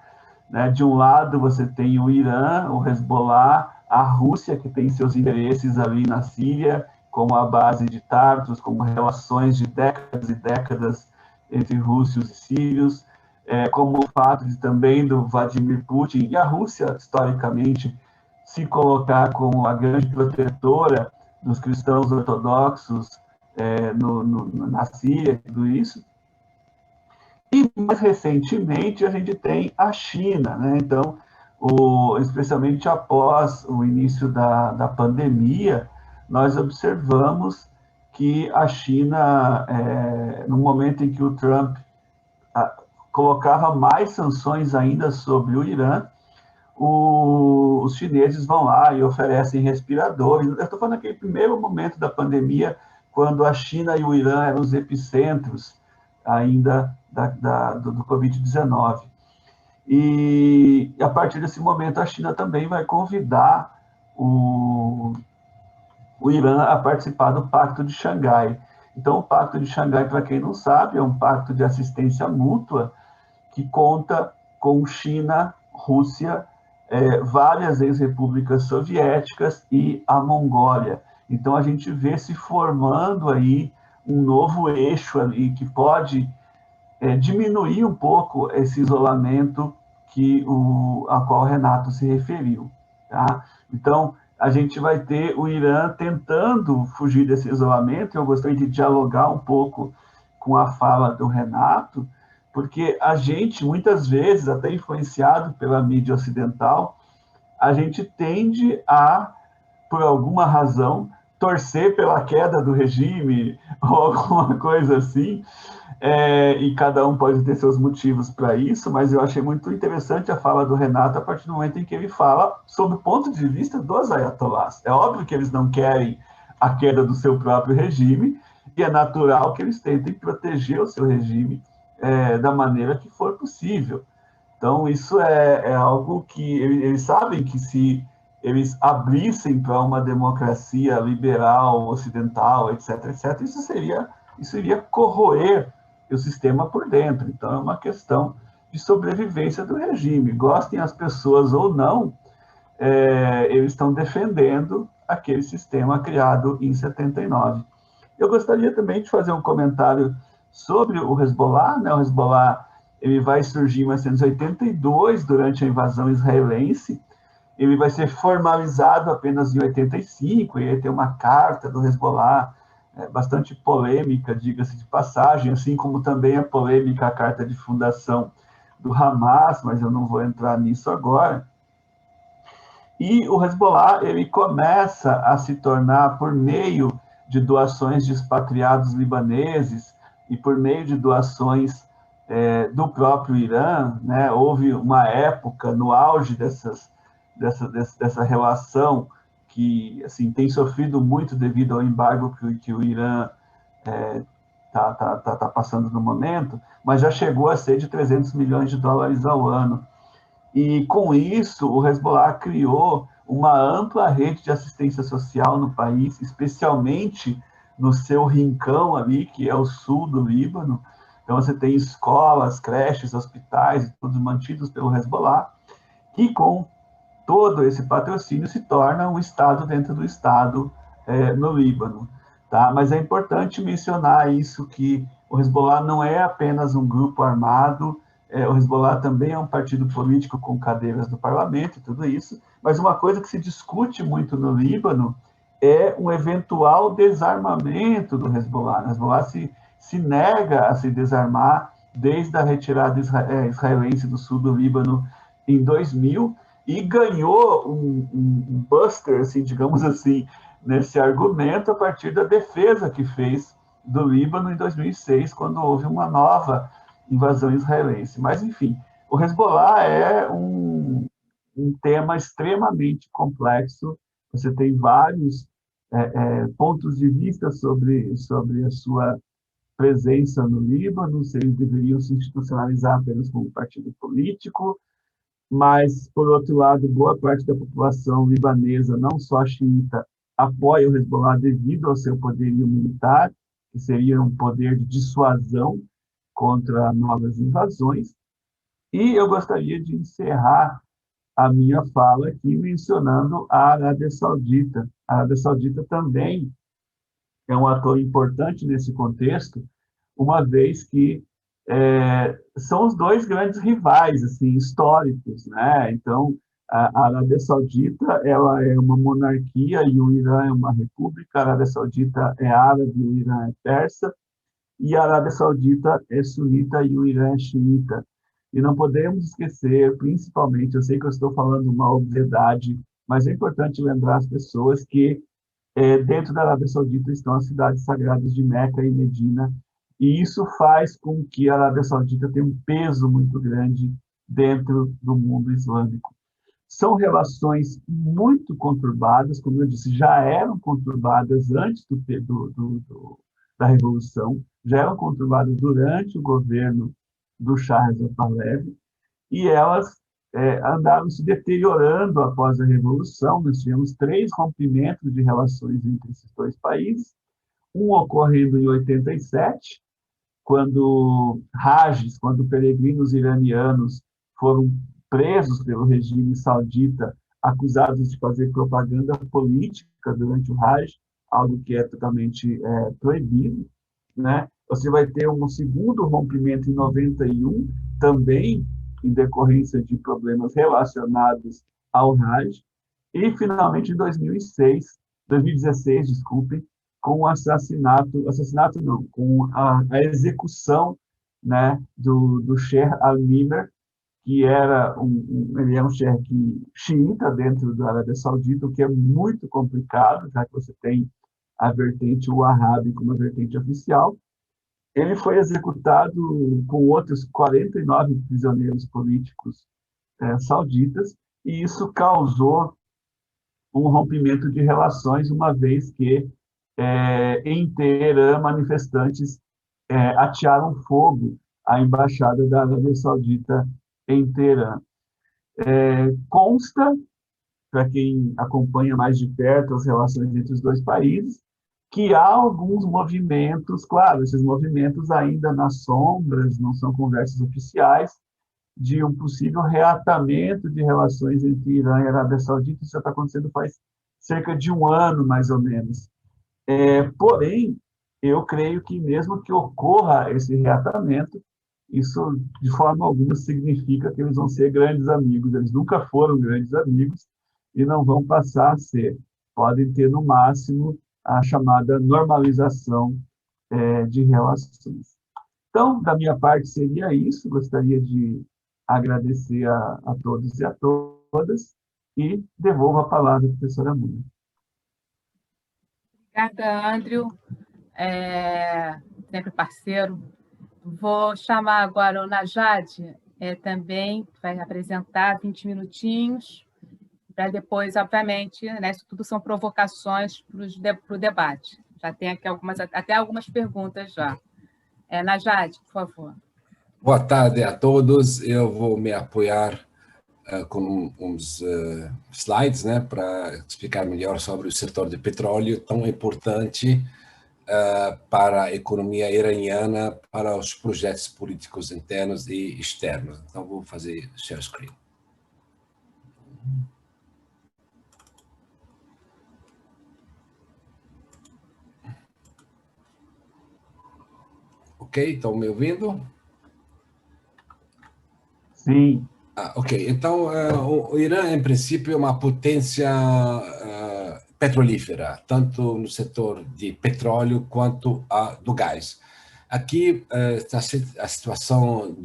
né? De um lado, você tem o Irã, o Hezbollah, a Rússia, que tem seus interesses ali na Síria, como a base de Tartus, como relações de décadas e décadas entre rússios e sírios, como o fato de também do Vladimir Putin e a Rússia, historicamente, se colocar como a grande protetora dos cristãos ortodoxos na Síria, tudo isso. E, mais recentemente, a gente tem a China, né? Então, especialmente após o início da pandemia, nós observamos que a China, no momento em que o Trump colocava mais sanções ainda sobre o Irã, os chineses vão lá e oferecem respiradores. Eu estou falando naquele primeiro momento da pandemia, quando a China e o Irã eram os epicentros ainda do Covid-19. E a partir desse momento, a China também vai convidar o Irã a participar do Pacto de Xangai. Então, o Pacto de Xangai, para quem não sabe, é um pacto de assistência mútua que conta com China, Rússia, várias ex-repúblicas soviéticas e a Mongólia. Então, a gente vê se formando aí um novo eixo ali que pode diminuir um pouco esse isolamento a qual o Renato se referiu. Tá? Então, a gente vai ter o Irã tentando fugir desse isolamento. Eu gostaria de dialogar um pouco com a fala do Renato, porque a gente, muitas vezes, até influenciado pela mídia ocidental, a gente tende a, por alguma razão, torcer pela queda do regime ou alguma coisa assim, e cada um pode ter seus motivos para isso, mas eu achei muito interessante a fala do Renato a partir do momento em que ele fala sobre o ponto de vista dos ayatollahs. É óbvio que eles não querem a queda do seu próprio regime, e é natural que eles tentem proteger o seu regime da maneira que for possível. Então, isso é algo que eles sabem que se eles abrissem para uma democracia liberal, ocidental, etc., etc., isso seria isso iria corroer o sistema por dentro. Então, é uma questão de sobrevivência do regime. Gostem as pessoas ou não, eles estão defendendo aquele sistema criado em 79. Eu gostaria também de fazer um comentário sobre o Hezbollah, né? O Hezbollah ele vai surgir em 1982, durante a invasão israelense. Ele vai ser formalizado apenas em 85, e aí tem uma carta do Hezbollah, bastante polêmica, diga-se de passagem, assim como também é polêmica a carta de fundação do Hamas, mas eu não vou entrar nisso agora. E o Hezbollah ele começa a se tornar, por meio de doações de expatriados libaneses e por meio de doações do próprio Irã, né? Houve uma época, no auge dessa relação, que assim, tem sofrido muito devido ao embargo que o Irã tá passando no momento, mas já chegou a ser de 300 milhões de dólares ao ano. E, com isso, o Hezbollah criou uma ampla rede de assistência social no país, especialmente no seu rincão ali, que é o sul do Líbano. Então, você tem escolas, creches, hospitais, todos mantidos pelo Hezbollah, que, com todo esse patrocínio, se torna um Estado dentro do Estado no Líbano. Tá? Mas é importante mencionar isso, que o Hezbollah não é apenas um grupo armado, o Hezbollah também é um partido político com cadeiras no parlamento e tudo isso, mas uma coisa que se discute muito no Líbano é um eventual desarmamento do Hezbollah. O Hezbollah se nega a se desarmar desde a retirada israelense do sul do Líbano em 2000, e ganhou um buster, assim, digamos assim, nesse argumento a partir da defesa que fez do Líbano em 2006, quando houve uma nova invasão israelense. Mas, enfim, o Hezbollah é um tema extremamente complexo. Você tem vários pontos de vista sobre a sua presença no Líbano, se eles deveriam se institucionalizar apenas como partido político, mas, por outro lado, boa parte da população libanesa, não só xiita, apoia o Hezbollah devido ao seu poderio militar, que seria um poder de dissuasão contra novas invasões. E eu gostaria de encerrar a minha fala aqui mencionando a Arábia Saudita. A Arábia Saudita também é um ator importante nesse contexto, uma vez que são os dois grandes rivais assim, históricos, né? Então, a Arábia Saudita ela é uma monarquia e o Irã é uma república. A Arábia Saudita é árabe e o Irã é persa, e a Arábia Saudita é sunita e o Irã é xiita. E não podemos esquecer, principalmente, eu sei que eu estou falando uma obviedade, mas é importante lembrar as pessoas que dentro da Arábia Saudita estão as cidades sagradas de Meca e Medina, e isso faz com que a Arábia Saudita tenha um peso muito grande dentro do mundo islâmico. São relações muito conturbadas, como eu disse, já eram conturbadas antes da Revolução, já eram conturbadas durante o governo do Shah Reza Pahlavi, e elas andaram se deteriorando após a Revolução. Nós tivemos 3 rompimentos de relações entre esses dois países, um ocorrendo em 87, quando peregrinos iranianos foram presos pelo regime saudita, acusados de fazer propaganda política durante o Hajj, algo que é totalmente proibido, né? Você vai ter um segundo rompimento em 91, também em decorrência de problemas relacionados ao Hajj, e finalmente em 2016, desculpe, com o assassinato não, com a execução, né, do Sheikh Al-Nimer, que ele é um sheikh xiita dentro da Arábia Saudita, o que é muito complicado, já que você tem a vertente wahhabi como a vertente oficial. Ele foi executado com outros 49 prisioneiros políticos sauditas, e isso causou um rompimento de relações, uma vez que, em Teherã, manifestantes atearam fogo à embaixada da Arábia Saudita em Teherã. Consta, para quem acompanha mais de perto as relações entre os dois países, que há alguns movimentos, claro, esses movimentos ainda nas sombras, não são conversas oficiais, de um possível reatamento de relações entre Irã e Arábia Saudita. Isso já está acontecendo faz cerca de um ano, mais ou menos. Porém, eu creio que mesmo que ocorra esse reatamento, isso de forma alguma significa que eles vão ser grandes amigos. Eles nunca foram grandes amigos e não vão passar a ser. Podem ter, no máximo, a chamada normalização de relações. Então, da minha parte, seria isso. Gostaria de agradecer a todos e a todas e devolvo a palavra à professora Muna. Obrigada, Andrew, sempre parceiro. Vou chamar agora o Najad, também vai apresentar 20 minutinhos, para depois, obviamente, né, isso tudo são provocações para o debate. Já tem aqui até algumas perguntas já. Najad, por favor. Boa tarde a todos. Eu vou me apoiar com uns slides, né, para explicar melhor sobre o setor de petróleo, tão importante para a economia iraniana, para os projetos políticos internos e externos. Então, vou fazer share screen. Ok, estão me ouvindo? Sim. Ok, então o Irã, em princípio, é uma potência petrolífera, tanto no setor de petróleo quanto do gás. Aqui está a situação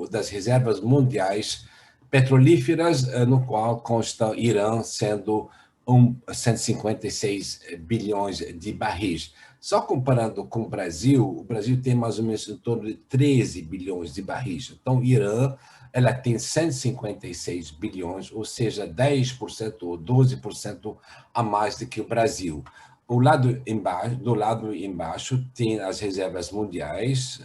das reservas mundiais petrolíferas, no qual consta Irã sendo 156 bilhões de barris. Só comparando com o Brasil tem mais ou menos em torno de 13 bilhões de barris. Então, Irã ela tem 156 bilhões, ou seja, 10% ou 12% a mais do que o Brasil. Do lado embaixo tem as reservas mundiais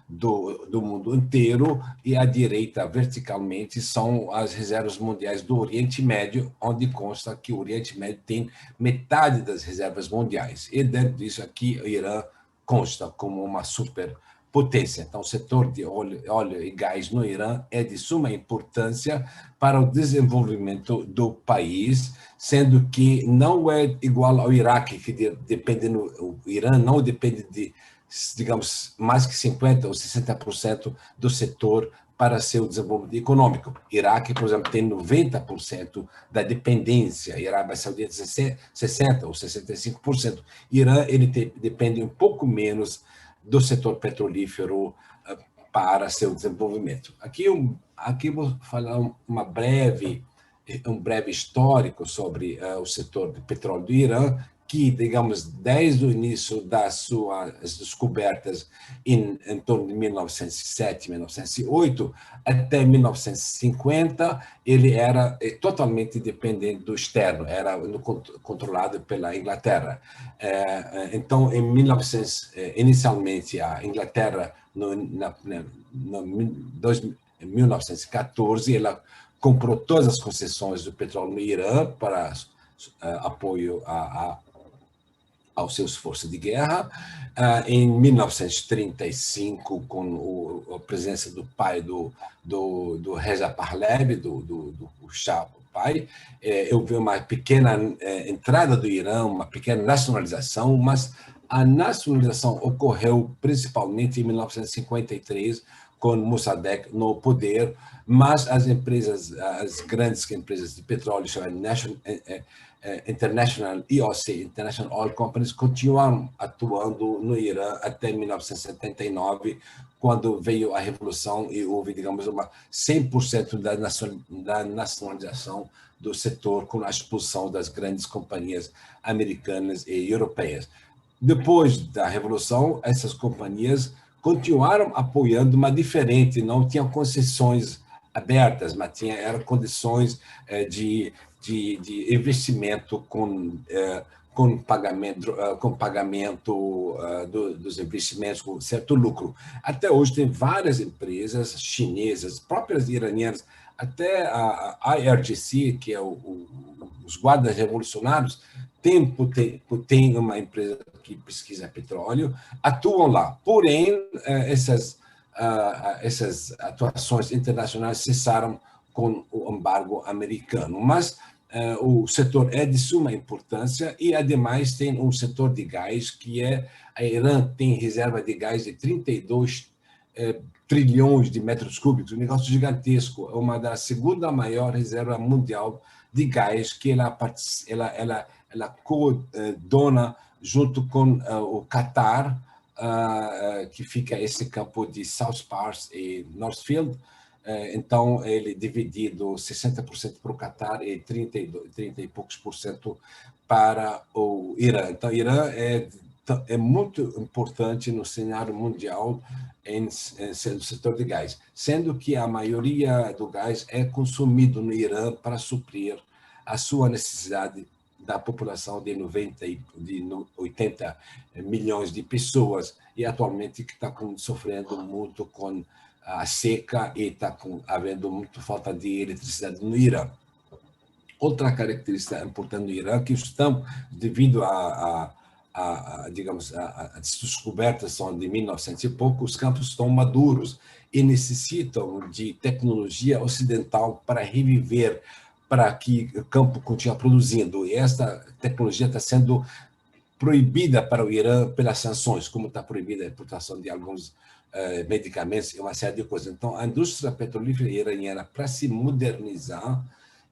do mundo inteiro, e à direita, verticalmente, são as reservas mundiais do Oriente Médio, onde consta que o Oriente Médio tem metade das reservas mundiais. E dentro disso aqui, o Irã consta como uma superpotência. Então, o setor de óleo e gás no Irã é de suma importância para o desenvolvimento do país, sendo que não é igual ao Iraque, que o Irã não depende de, digamos, mais que 50% ou 60% do setor para seu desenvolvimento econômico. Iraque, por exemplo, tem 90% da dependência, e a Arábia Saudita 60% ou 65%. Irã ele depende um pouco menos do setor petrolífero para seu desenvolvimento. Aqui vou falar um breve histórico sobre o setor de petróleo do Irã, que, digamos, desde o início das suas descobertas em torno de 1907, 1908, até 1950, ele era totalmente dependente do externo, era controlado pela Inglaterra. Então, inicialmente, a Inglaterra, em 1914, ela comprou todas as concessões do petróleo no Irã para apoio aos seus forças de guerra. Em 1935, com a presença do pai do Reza Pahlavi, do Shah, o pai, houve uma pequena entrada do Irã, uma pequena nacionalização, mas a nacionalização ocorreu principalmente em 1953, com Mossadegh no poder, mas as grandes empresas de petróleo, chamadas International IOC, International Oil Companies, continuaram atuando no Irã até 1979, quando veio a Revolução e houve, digamos, 100% da nacionalização do setor, com a expulsão das grandes companhias americanas e europeias. Depois da Revolução, essas companhias continuaram apoiando, mas diferente, não tinham concessões abertas, mas eram condições de investimento com pagamento dos investimentos com certo lucro. Até hoje tem várias empresas chinesas, próprias iranianas, até a IRGC, que é os guardas revolucionários, tem uma empresa que pesquisa petróleo, atuam lá. Porém, essas atuações internacionais cessaram com o embargo americano. Mas o setor é de suma importância e, ademais, tem um setor de gás que a Irã tem reserva de gás de 32 trilhões de metros cúbicos, um negócio gigantesco, é uma da segunda maior reserva mundial de gás que ela co-dona junto com o Qatar, que fica esse campo de South Pars e Northfield. Então, ele é dividido 60% para o Qatar e 30 e poucos por cento para o Irã. Então, o Irã é muito importante no cenário mundial no setor de gás, sendo que a maioria do gás é consumido no Irã para suprir a sua necessidade da população de 80 milhões de pessoas e atualmente que está sofrendo muito com a seca e está havendo muita falta de eletricidade no Irã. Outra característica importante do Irã é que estão, devido digamos, as descobertas são de 1900 e pouco, os campos estão maduros e necessitam de tecnologia ocidental para reviver, para que o campo continue produzindo. E esta tecnologia está sendo proibida para o Irã pelas sanções, como está proibida a importação de alguns medicamentos e uma série de coisas. Então, a indústria petrolífera iraniana, para se modernizar,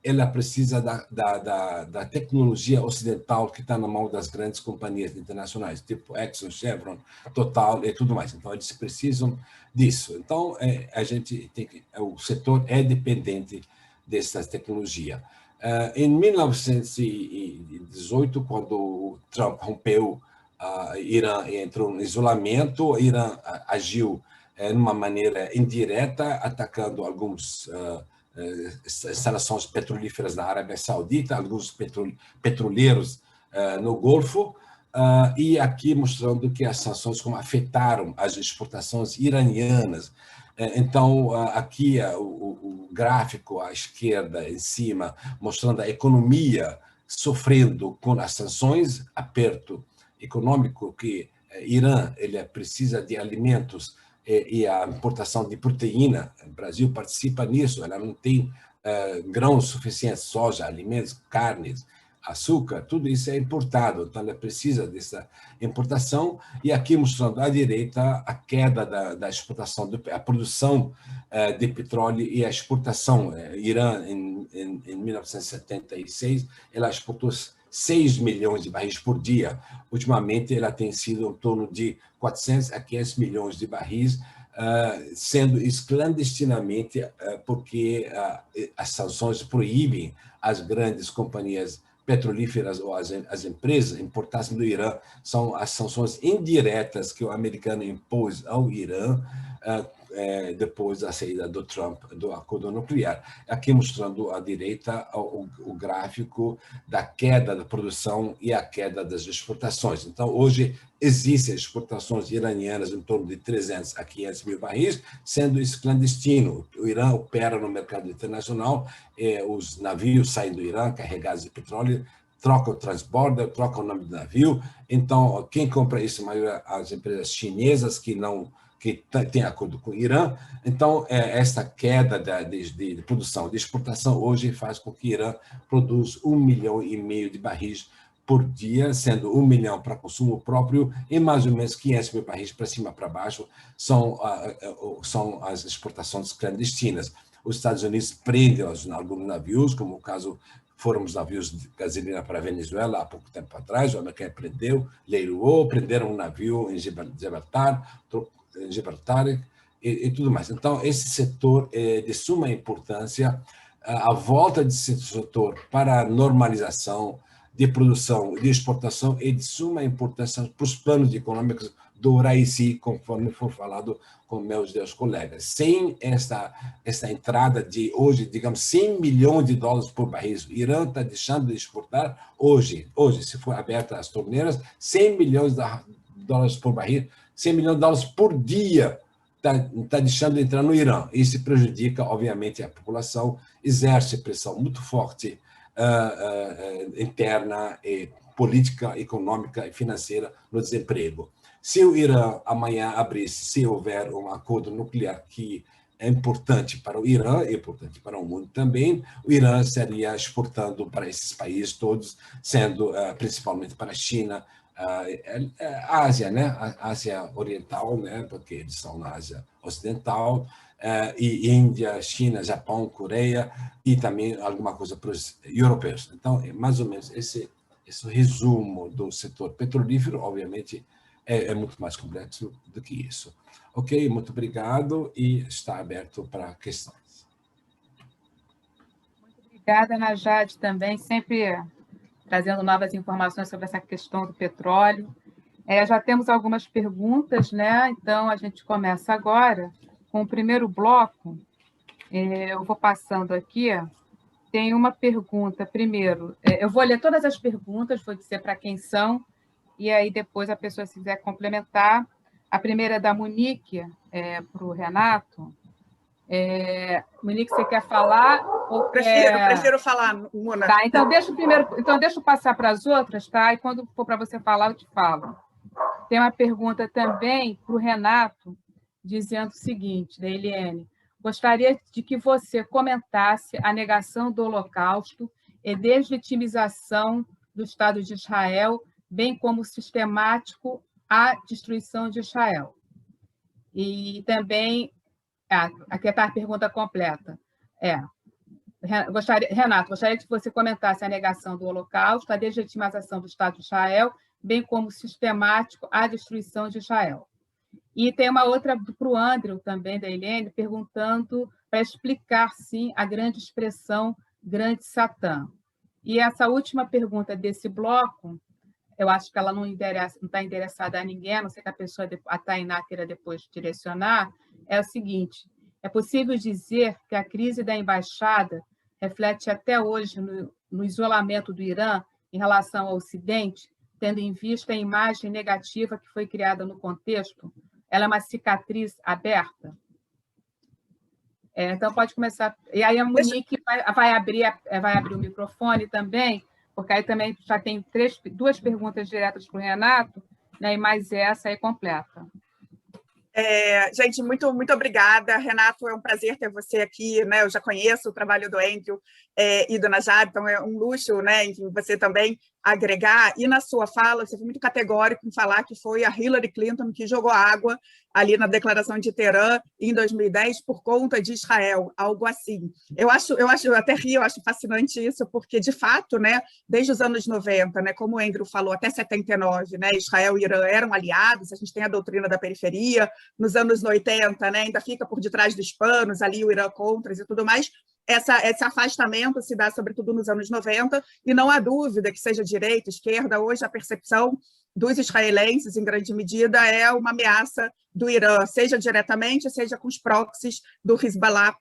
ela precisa da tecnologia ocidental que está na mão das grandes companhias internacionais, tipo Exxon, Chevron, Total e tudo mais. Então, eles precisam disso. Então, o setor é dependente dessa tecnologia. Em 1918, quando o Trump rompeu Irã entrou em isolamento, o Irã agiu de uma maneira indireta, atacando algumas instalações petrolíferas da Arábia Saudita, alguns petroleiros no Golfo, e aqui mostrando que as sanções como afetaram as exportações iranianas. Então, aqui o gráfico à esquerda, em cima, mostrando a economia sofrendo com as sanções, aperto econômico que Irã ele precisa de alimentos e a importação de proteína. O Brasil participa nisso, ela não tem grãos suficientes, soja, alimentos, carnes, açúcar, tudo isso é importado, então ela precisa dessa importação. E aqui mostrando à direita a queda da exportação, a produção de petróleo e a exportação. Irã, em 1976, ela exportou 6 milhões de barris por dia. Ultimamente, ela tem sido em torno de 400 a 500 milhões de barris, sendo isso clandestinamente, porque as sanções proíbem as grandes companhias petrolíferas ou as empresas importassem do Irã. São as sanções indiretas que o americano impôs ao Irã depois da saída do Trump do acordo nuclear. Aqui mostrando à direita o gráfico da queda da produção e a queda das exportações. Então, hoje, existem exportações iranianas em torno de 300 a 500 mil barris, sendo isso clandestino. O Irã opera no mercado internacional, os navios saem do Irã carregados de petróleo, troca o transborder, troca o nome do navio. Então, quem compra isso, a maioria as empresas chinesas que tem acordo com o Irã. Então, essa queda de produção, de exportação, hoje faz com que o Irã produza 1,5 milhão de barris por dia, sendo 1 milhão para consumo próprio e mais ou menos 500 mil barris para cima para baixo são as exportações clandestinas. Os Estados Unidos prendem alguns navios, como o caso foram os navios de gasolina para a Venezuela há pouco tempo atrás, o americano prendeu, leiloou, prenderam um navio em Gibraltar e tudo mais. Então, esse setor é de suma importância. A volta desse setor para a normalização de produção e de exportação é de suma importância para os planos econômicos do Raisi, conforme foi falado com meus dois colegas. Sem essa entrada de hoje, digamos, 100 milhões de dólares por barril, o Irã está deixando de exportar hoje, se for aberta as torneiras, 100 milhões de dólares por barril, 100 milhões de dólares por dia está deixando de entrar no Irã. Isso prejudica, obviamente, a população, exerce pressão muito forte interna e política, econômica e financeira no desemprego. Se o Irã amanhã abrisse, se houver um acordo nuclear que é importante para o Irã, é importante para o mundo também, o Irã estaria exportando para esses países todos, sendo principalmente para a China, a Ásia, né? A Ásia Oriental, né? Porque eles estão na Ásia Ocidental, e Índia, China, Japão, Coreia, e também alguma coisa para os europeus. Então, mais ou menos esse resumo do setor petrolífero, obviamente, é muito mais complexo do que isso. Ok, muito obrigado e está aberto para questões. Muito obrigada, Najat, também, sempre trazendo novas informações sobre essa questão do petróleo. Já temos algumas perguntas, né? Então, a gente começa agora com o primeiro bloco. Eu vou passando aqui. Tem uma pergunta, primeiro. Eu vou ler todas as perguntas, vou dizer para quem são, e aí depois a pessoa, se quiser complementar. A primeira é da Monique, para o Renato. Monique, você quer falar? Ou prefiro falar, Mona. Tá, então deixa eu passar para as outras, tá? E quando for para você falar, eu te falo. Tem uma pergunta também para o Renato, dizendo o seguinte, da Eliane: gostaria de que você comentasse a negação do Holocausto e desvitimização do Estado de Israel, bem como sistemático a destruição de Israel. E também, aqui está a pergunta completa. Renato, gostaria que você comentasse a negação do Holocausto, a deslegitimação do Estado de Israel, bem como sistemático a destruição de Israel. E tem uma outra para o Andrew, também, da Helene, perguntando para explicar, sim, a grande expressão grande Satã. E essa última pergunta desse bloco, eu acho que ela não está endereçada a ninguém, a não ser que a Tainá queira depois direcionar, é o seguinte: é possível dizer que a crise da embaixada reflete até hoje no isolamento do Irã em relação ao Ocidente, tendo em vista a imagem negativa que foi criada no contexto? Ela é uma cicatriz aberta? Então, pode começar. E aí a Monique vai abrir o microfone também, porque aí também já tem duas perguntas diretas para o Renato, né, e mais essa aí completa. Gente, muito, muito obrigada. Renato, é um prazer ter você aqui, né? Eu já conheço o trabalho do Andrew e do Najat, então é um luxo, né? Enfim, você também agregar. E na sua fala, você foi muito categórico em falar que foi a Hillary Clinton que jogou água ali na declaração de Teherã em 2010 por conta de Israel, algo assim. Eu até rio, eu acho fascinante isso, porque, de fato, né, desde os anos 90, né, como o Andrew falou, até 79, né, Israel e Irã eram aliados, a gente tem a doutrina da periferia, nos anos 80, né, ainda fica por detrás dos panos, ali o Irã contras e tudo mais. Esse afastamento se dá, sobretudo, nos anos 90, e não há dúvida que seja direita, esquerda, hoje a percepção dos israelenses, em grande medida, é uma ameaça do Irã, seja diretamente, seja com os proxies do Hezbollah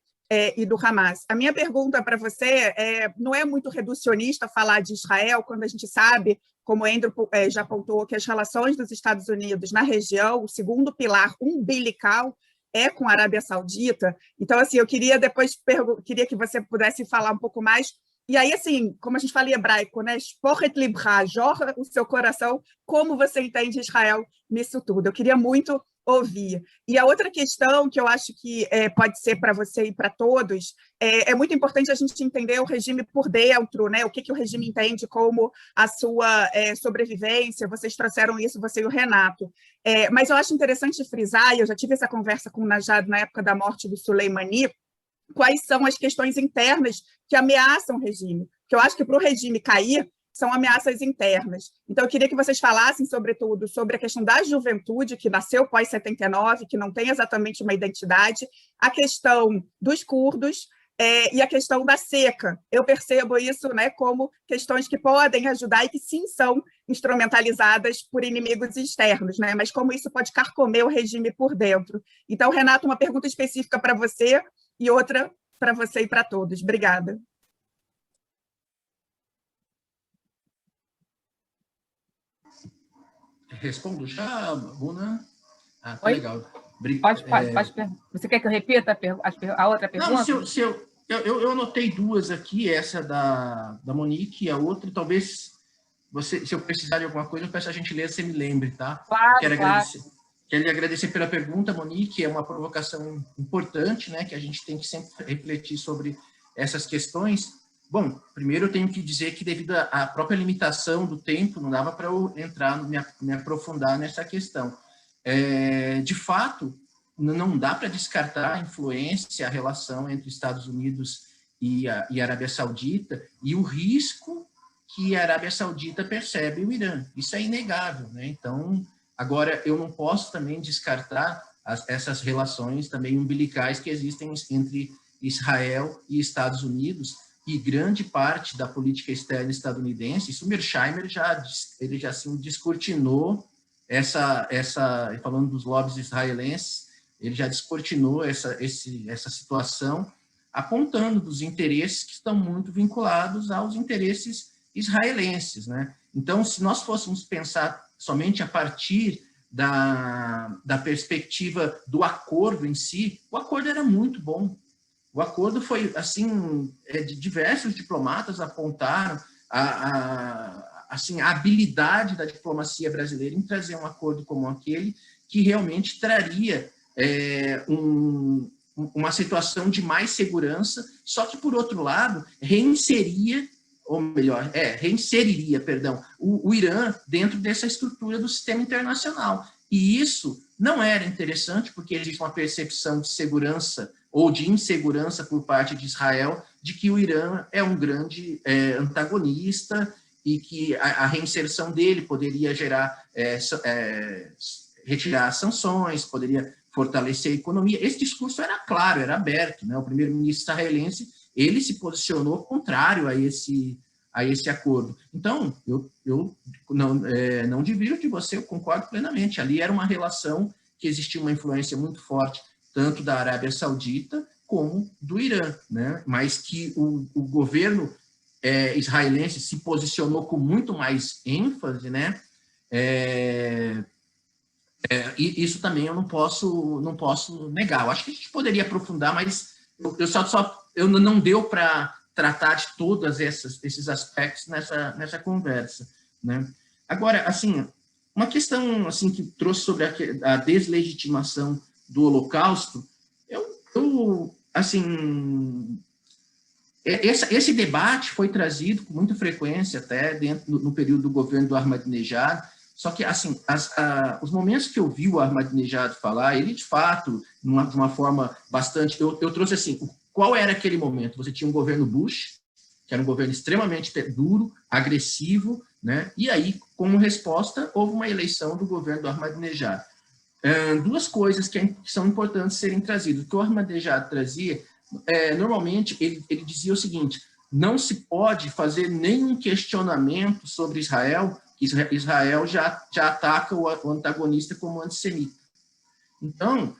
e do Hamas. A minha pergunta para você não é muito reducionista falar de Israel, quando a gente sabe, como o Andrew já apontou, que as relações dos Estados Unidos na região, o segundo pilar umbilical, é com a Arábia Saudita. Então, assim, eu queria que você pudesse falar um pouco mais. E aí, assim, como a gente fala em hebraico, né? Shpochet libra, jorra o seu coração, como você entende Israel nisso tudo. Eu queria muito ouvir. E a outra questão que eu acho que pode ser para você e para todos, é muito importante a gente entender o regime por dentro, né? O que o regime entende como a sua sobrevivência. Vocês trouxeram isso, você e o Renato. Mas eu acho interessante frisar, e eu já tive essa conversa com o Najat na época da morte do Soleimani, quais são as questões internas que ameaçam o regime. Porque eu acho que para o regime cair, são ameaças internas. Então, eu queria que vocês falassem, sobretudo, sobre a questão da juventude, que nasceu pós-79, que não tem exatamente uma identidade, a questão dos curdos e a questão da seca. Eu percebo isso, né, como questões que podem ajudar e que, sim, são instrumentalizadas por inimigos externos, né, mas como isso pode carcomer o regime por dentro. Então, Renato, uma pergunta específica para você e outra para você e para todos. Obrigada. Respondo já, Bruna? Tá legal. Pode. Você quer que eu repita a outra pergunta? Não, eu anotei duas aqui, essa da Monique e a outra, talvez se eu precisar de alguma coisa, eu peço a gentileza, você me lembre, tá? Claro, Quero claro. Quero lhe agradecer pela pergunta, Monique, é uma provocação importante, né, que a gente tem que sempre refletir sobre essas questões. Bom, primeiro eu tenho que dizer que devido à própria limitação do tempo, não dava para eu entrar, me aprofundar nessa questão. De fato, não dá para descartar a influência, a relação entre Estados Unidos e a Arábia Saudita e o risco que a Arábia Saudita percebe o Irã. Isso é inegável, né? Então, agora, eu não posso também descartar essas relações também umbilicais que existem entre Israel e Estados Unidos, e grande parte da política externa estadunidense, isso Mearsheimer ele já assim, descortinou falando dos lobbies israelenses, ele já descortinou essa situação, apontando dos interesses que estão muito vinculados aos interesses israelenses, né? Então, se nós fôssemos pensar somente a partir da perspectiva do acordo em si, o acordo era muito bom. O acordo foi, assim, de diversos diplomatas apontaram assim, a habilidade da diplomacia brasileira em trazer um acordo como aquele, que realmente traria uma situação de mais segurança, só que, por outro lado, reinseriria o Irã dentro dessa estrutura do sistema internacional. E isso não era interessante, porque existe uma percepção de segurança ou de insegurança por parte de Israel, de que o Irã é um grande antagonista e que a reinserção dele poderia retirar sanções, poderia fortalecer a economia. Esse discurso era claro, era aberto, né? O primeiro-ministro israelense, ele se posicionou contrário a esse acordo. Então, eu não divirjo de você, eu concordo plenamente. Ali era uma relação que existia uma influência muito forte, tanto da Arábia Saudita como do Irã, né? Mas que o governo israelense se posicionou com muito mais ênfase, né? E isso também eu não posso negar. Eu acho que a gente poderia aprofundar, mas não deu para tratar de todos esses aspectos nessa conversa, né? Agora, assim, uma questão assim que trouxe sobre a deslegitimação do Holocausto, esse debate foi trazido com muita frequência até no período do governo do Ahmadinejad. Só que, assim, os momentos que eu vi o Ahmadinejad falar, ele, de fato, de uma forma bastante... Eu trouxe, assim, qual era aquele momento? Você tinha um governo Bush, que era um governo extremamente duro, agressivo, né? E aí, como resposta, houve uma eleição do governo do Ahmadinejad. Duas coisas que são importantes serem trazidas. O que o Ahmadinejad trazia, normalmente, ele dizia o seguinte: não se pode fazer nenhum questionamento sobre Israel, que Israel já ataca o antagonista como antissemita. Então,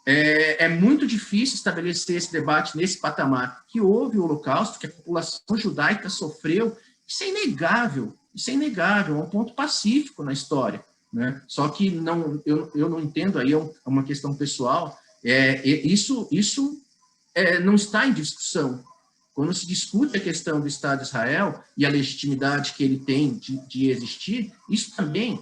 é muito difícil estabelecer esse debate nesse patamar, que houve o Holocausto, que a população judaica sofreu. Isso é inegável, é um ponto pacífico na história, né? Só que eu não entendo, aí é uma questão pessoal, isso não está em discussão. Quando se discute a questão do Estado de Israel e a legitimidade que ele tem de existir, isso também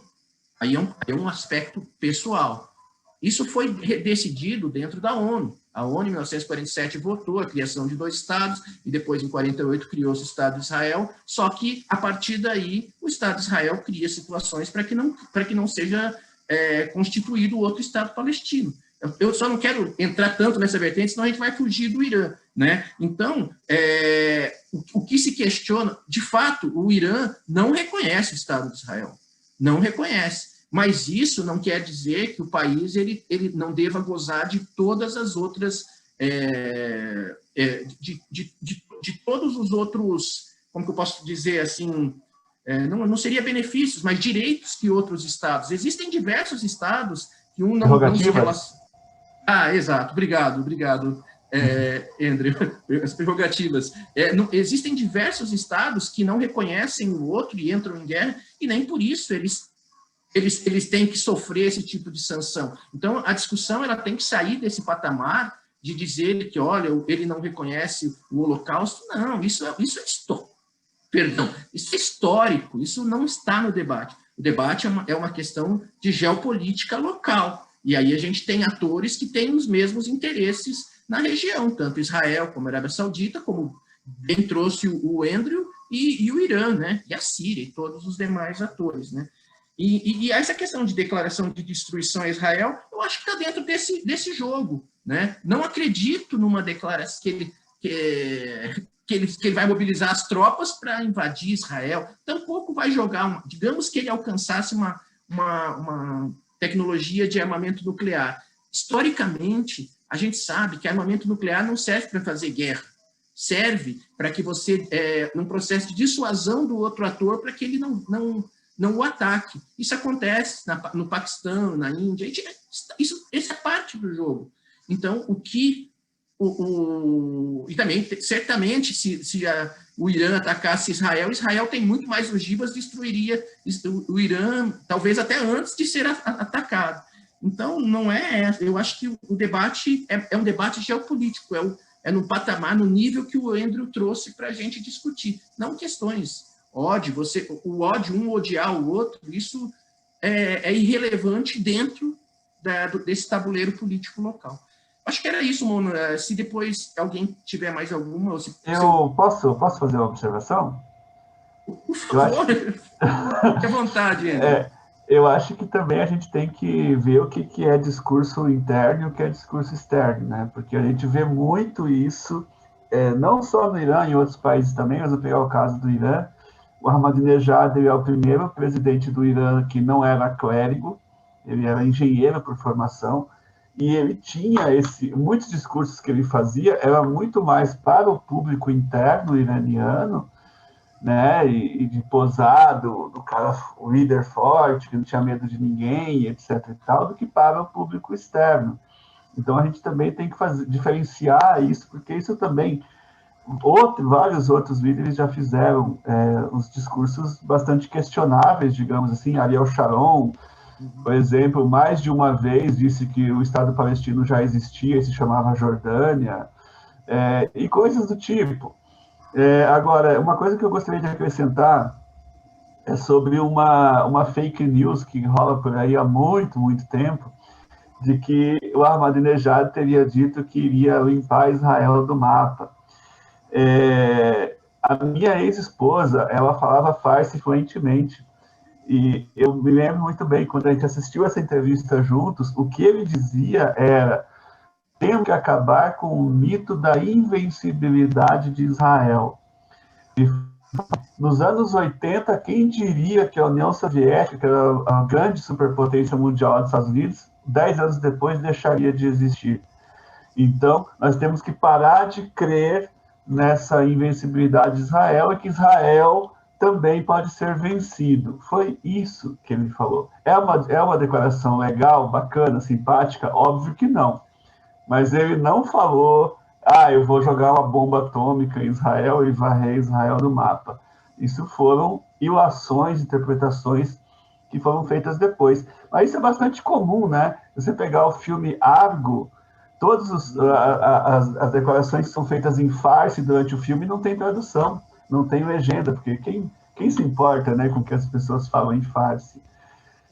aí é um aspecto pessoal. Isso foi decidido dentro da ONU. A ONU, em 1947, votou a criação de 2 estados, e depois, em 1948, criou-se o Estado de Israel, só que, a partir daí, o Estado de Israel cria situações para que não seja constituído outro Estado palestino. Eu só não quero entrar tanto nessa vertente, senão a gente vai fugir do Irã, né? Então, o que se questiona, de fato, o Irã não reconhece o Estado de Israel, não reconhece. Mas isso não quer dizer que o país ele não deva gozar de todas as outras, de todos os outros, como que eu posso dizer assim, não seria benefícios, mas direitos que outros estados. Existem diversos estados que não se relacionam. Exato, obrigado, Andrew, as prerrogativas. Existem diversos estados que não reconhecem o outro e entram em guerra, e nem por isso eles têm que sofrer esse tipo de sanção. Então, a discussão ela tem que sair desse patamar de dizer que, olha, ele não reconhece o Holocausto. Não, isso é história. Perdão, isso é histórico, isso não está no debate. O debate é uma questão de geopolítica local. E aí a gente tem atores que têm os mesmos interesses na região, tanto Israel como a Arábia Saudita, como bem trouxe o Andrew, e o Irã, né? E a Síria, e todos os demais atores, né? E essa questão de declaração de destruição a Israel, eu acho que está dentro desse jogo, né? Não acredito numa declaração que ele vai mobilizar as tropas para invadir Israel, tampouco vai jogar, digamos que ele alcançasse uma tecnologia de armamento nuclear. Historicamente, a gente sabe que armamento nuclear não serve para fazer guerra, serve para que você, num processo de dissuasão do outro ator, para que ele não o ataque. Isso acontece no Paquistão, na Índia, isso é parte do jogo. Então, e também, certamente, se o Irã atacasse Israel, Israel tem muito mais ogivas, destruiria o Irã, talvez até antes de ser atacado. Então, não é. Eu acho que o debate é um debate geopolítico, é no patamar, no nível que o Andrew trouxe para a gente discutir, não questões ódio, o ódio, um odiar o outro, isso é irrelevante dentro desse tabuleiro político local. Acho que era isso, Mona. Se depois alguém tiver mais alguma... Posso fazer uma observação? Por favor, fique à vontade. Eu acho que também a gente tem que ver o que é discurso interno e o que é discurso externo, né? Porque a gente vê muito isso, não só no Irã, em outros países também, mas eu vou pegar o caso do Irã. O Ahmadinejad é o primeiro presidente do Irã que não era clérigo, ele era engenheiro por formação, e ele tinha muitos discursos que ele fazia era muito mais para o público interno iraniano, né, e de posar do cara, o líder forte, que não tinha medo de ninguém, etc. e tal, do que para o público externo. Então a gente também tem que diferenciar isso, porque isso também vários outros líderes já fizeram uns discursos bastante questionáveis, digamos assim. Ariel Sharon, por exemplo, mais de uma vez disse que o Estado palestino já existia e se chamava Jordânia, e coisas do tipo. Agora, uma coisa que eu gostaria de acrescentar é sobre uma fake news que rola por aí há muito, muito tempo, de que o Ahmadinejad teria dito que iria limpar Israel do mapa. A minha ex-esposa, ela falava farsi fluentemente, e eu me lembro muito bem, quando a gente assistiu essa entrevista juntos, o que ele dizia era: temos que acabar com o mito da invencibilidade de Israel. E nos anos 80, quem diria que a União Soviética, que era a grande superpotência mundial dos Estados Unidos, 10 anos depois deixaria de existir. Então, nós temos que parar de crer nessa invencibilidade de Israel e que Israel também pode ser vencido. Foi isso que ele falou. É uma declaração legal, bacana, simpática? Óbvio que não. Mas ele não falou, eu vou jogar uma bomba atômica em Israel e varrer Israel no mapa. Isso foram ilações, interpretações que foram feitas depois. Mas isso é bastante comum, né? Você pegar o filme Argo, todas as declarações que são feitas em farsi durante o filme não tem tradução, não tem legenda, porque quem se importa, né, com que as pessoas falam em farsi?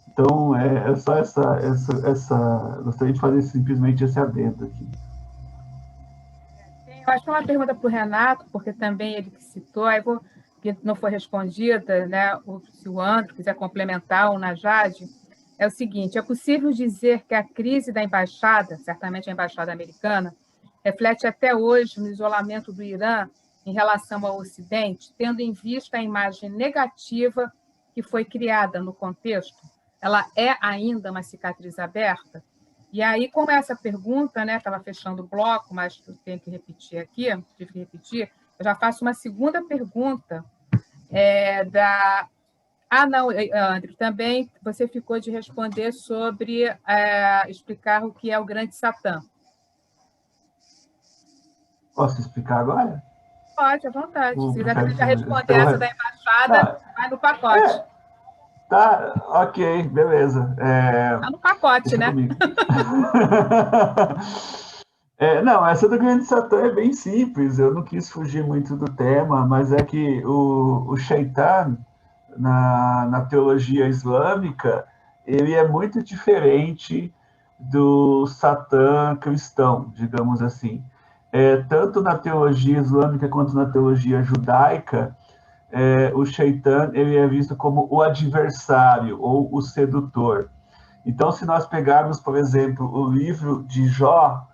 Então, é só gostaria de fazer simplesmente esse adendo aqui. Eu acho que uma pergunta para o Renato, porque também ele que citou, que não foi respondida, né, se o Andrew quiser complementar, o Najad, é o seguinte: é possível dizer que a crise da embaixada, certamente a embaixada americana, reflete até hoje no isolamento do Irã em relação ao Ocidente, tendo em vista a imagem negativa que foi criada no contexto? Ela é ainda uma cicatriz aberta? E aí, como essa pergunta, né, estava fechando o bloco, mas eu tenho que repetir aqui, tive que repetir, eu já faço uma segunda pergunta não, Andrew, também você ficou de responder sobre explicar o que é o grande Satã. Posso explicar agora? Pode, à vontade. Se quiser já responder essa da embaixada, vai no pacote. Tá, ok, beleza. Tá no pacote, né? Não, essa do grande Satã é bem simples, eu não quis fugir muito do tema, mas é que o Shaitan, na teologia islâmica, ele é muito diferente do Satã cristão, digamos assim. Tanto na teologia islâmica quanto na teologia judaica, o Shaitan ele é visto como o adversário ou o sedutor. Então, se nós pegarmos, por exemplo, o livro de Jó,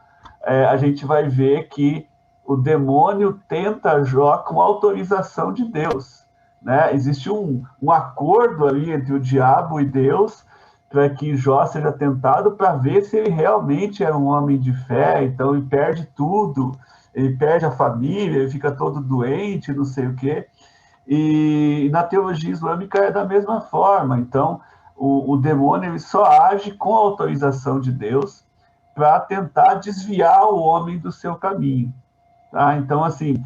a gente vai ver que o demônio tenta Jó com autorização de Deus. Né? Existe um acordo ali entre o diabo e Deus para que Jó seja tentado para ver se ele realmente é um homem de fé. Então, ele perde tudo, ele perde a família, ele fica todo doente, não sei o quê. E na teologia islâmica é da mesma forma. Então, o demônio ele só age com a autorização de Deus para tentar desviar o homem do seu caminho. Tá? Então, assim,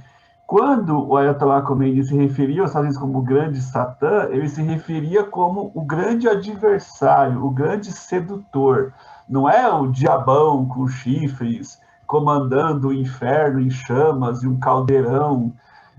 quando o Ayatollah Khomeini se referia aos Estados Unidos como o grande Satã, ele se referia como o grande adversário, o grande sedutor. Não é o diabão com chifres, comandando o inferno em chamas e um caldeirão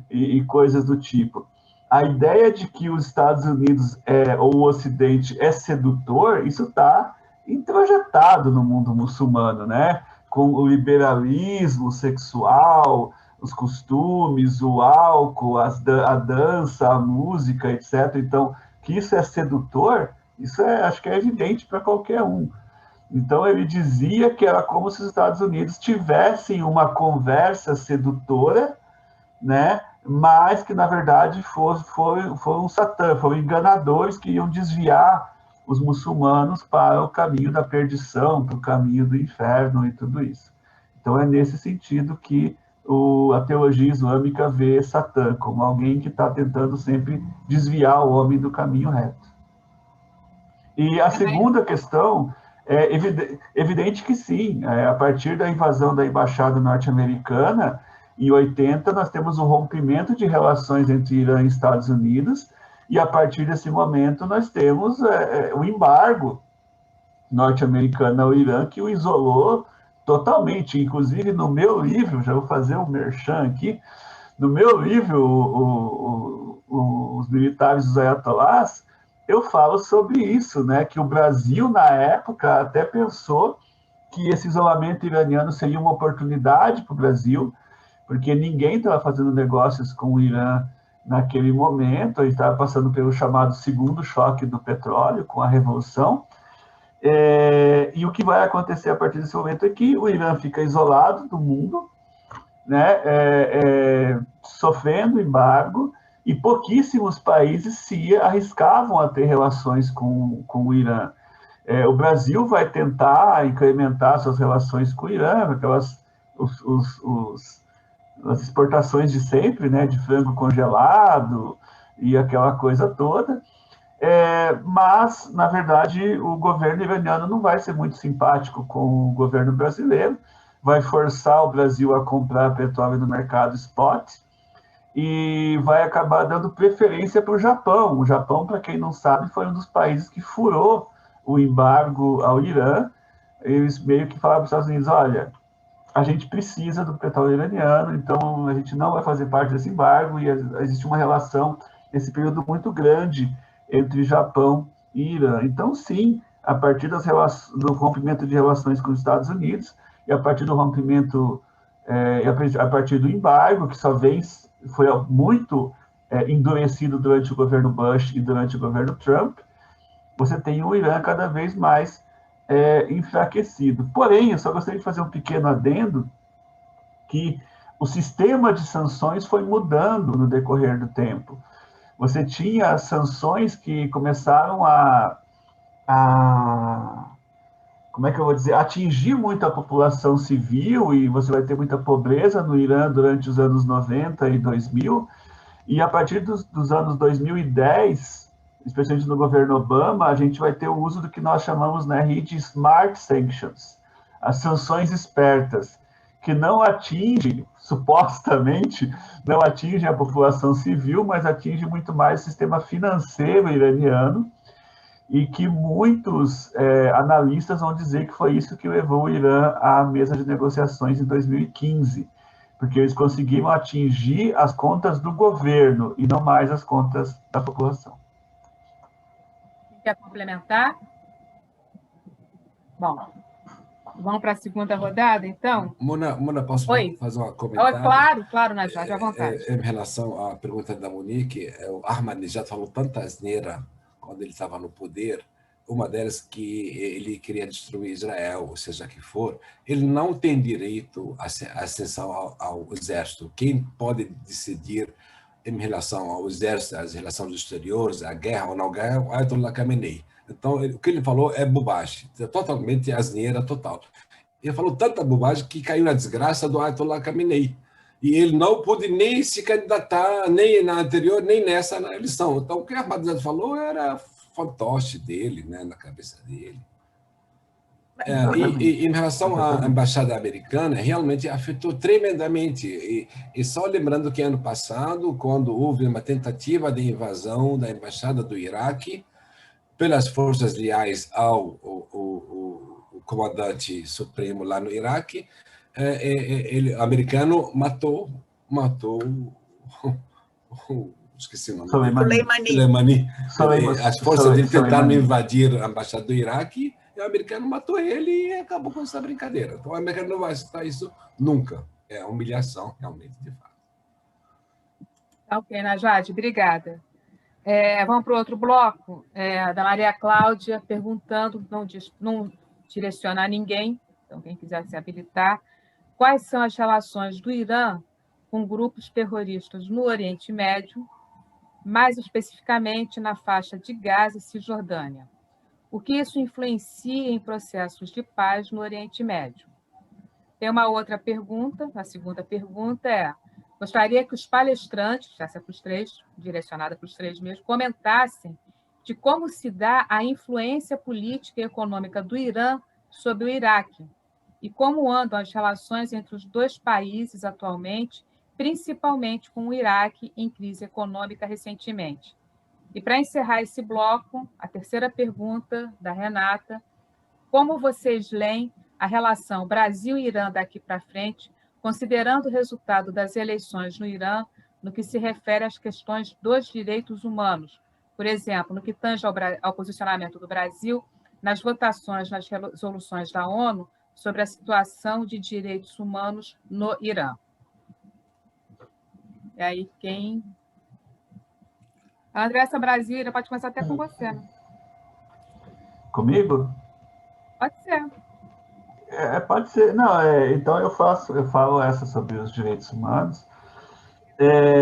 e coisas do tipo. A ideia de que os Estados Unidos ou o Ocidente é sedutor, isso está introjetado no mundo muçulmano, né? Com o liberalismo sexual, os costumes, o álcool, a dança, a música, etc. Então, que isso é sedutor, isso acho que é evidente para qualquer um. Então, ele dizia que era como se os Estados Unidos tivessem uma conversa sedutora, né? Mas que, na verdade, foram Satã, foram enganadores que iam desviar os muçulmanos para o caminho da perdição, para o caminho do inferno e tudo isso. Então, é nesse sentido que a teologia islâmica vê Satã como alguém que está tentando sempre desviar o homem do caminho reto. E a segunda questão é evidente que sim, a partir da invasão da embaixada norte-americana, em 80, nós temos um rompimento de relações entre Irã e Estados Unidos, e a partir desse momento nós temos o embargo norte-americano ao Irã, que o isolou totalmente. Inclusive, no meu livro, já vou fazer um merchan aqui, no meu livro, Os Militares dos Ayatollahs, eu falo sobre isso, né? Que o Brasil, na época, até pensou que esse isolamento iraniano seria uma oportunidade para o Brasil, porque ninguém estava fazendo negócios com o Irã naquele momento, ele estava passando pelo chamado segundo choque do petróleo, com a Revolução, e o que vai acontecer a partir desse momento é que o Irã fica isolado do mundo, né, sofrendo embargo, e pouquíssimos países se arriscavam a ter relações com o Irã. O Brasil vai tentar incrementar suas relações com o Irã, as exportações de sempre, né, de frango congelado e aquela coisa toda, mas, na verdade, o governo iraniano não vai ser muito simpático com o governo brasileiro, vai forçar o Brasil a comprar petróleo no mercado spot e vai acabar dando preferência para o Japão. O Japão, para quem não sabe, foi um dos países que furou o embargo ao Irã. Eles meio que falaram para os Estados Unidos, olha, a gente precisa do petróleo iraniano, então a gente não vai fazer parte desse embargo, e existe uma relação, esse período muito grande entre Japão e Irã. Então, sim, a partir do rompimento de relações com os Estados Unidos, e a partir do rompimento, a partir do embargo, que foi muito endurecido durante o governo Bush e durante o governo Trump, você tem o Irã cada vez mais enfraquecido. Porém, eu só gostaria de fazer um pequeno adendo, que o sistema de sanções foi mudando no decorrer do tempo. Você tinha sanções que começaram como é que eu vou dizer, atingir muito a população civil, e você vai ter muita pobreza no Irã durante os anos 90 e 2000, e a partir dos anos 2010, especialmente no governo Obama, a gente vai ter o uso do que nós chamamos, né, de smart sanctions, as sanções espertas, que não atingem, supostamente, não atingem a população civil, mas atingem muito mais o sistema financeiro iraniano, e que muitos analistas vão dizer que foi isso que levou o Irã à mesa de negociações em 2015, porque eles conseguiram atingir as contas do governo e não mais as contas da população. Quer complementar? Bom, vamos para a segunda rodada, então? Mona, posso fazer um comentário? Claro, Najad, à vontade. Em relação à pergunta da Monique, o Ahmadinejad falou tanta asneira quando ele estava no poder, uma delas que ele queria destruir Israel, ou seja, que for, ele não tem direito à ascensão ao exército. Quem pode decidir em relação ao exército, às relações exteriores, a guerra ou não guerra, é o Ayatollah Khamenei. Então, o que ele falou é bobagem, é totalmente asneira total. Ele falou tanta bobagem que caiu na desgraça do Ayatollah Khamenei. E ele não pôde nem se candidatar, nem na anterior, nem nessa na eleição. Então, o que o Ahmadinejad falou era fantoche dele, né, na cabeça dele. E em relação à embaixada americana, realmente afetou tremendamente. E só lembrando que ano passado, quando houve uma tentativa de invasão da embaixada do Iraque pelas forças leais ao comandante supremo lá no Iraque, o americano matou esqueci o nome. Soleimani. As forças dele tentaram invadir a embaixada do Iraque e o americano matou ele e acabou com essa brincadeira. Então, o americano não vai aceitar isso nunca. É humilhação, realmente, de fato. Ok, Najad, obrigada. Vamos para o outro bloco, da Maria Cláudia, perguntando, não direciona a ninguém, então quem quiser se habilitar, quais são as relações do Irã com grupos terroristas no Oriente Médio, mais especificamente na faixa de Gaza e Cisjordânia. O que isso influencia em processos de paz no Oriente Médio? Tem uma outra pergunta, a segunda pergunta gostaria que os palestrantes, essa é para os três, direcionada para os três mesmo, comentassem de como se dá a influência política e econômica do Irã sobre o Iraque e como andam as relações entre os dois países atualmente, principalmente com o Iraque em crise econômica recentemente. E para encerrar esse bloco, a terceira pergunta da Renata, como vocês leem a relação Brasil-Irã daqui para frente, considerando o resultado das eleições no Irã, no que se refere às questões dos direitos humanos, por exemplo, no que tange ao posicionamento do Brasil nas votações nas resoluções da ONU sobre a situação de direitos humanos no Irã. E aí, quem... A Andressa Brasília, pode começar até com você, né? Comigo? Pode ser. Pode ser. Não, então eu falo essa sobre os direitos humanos.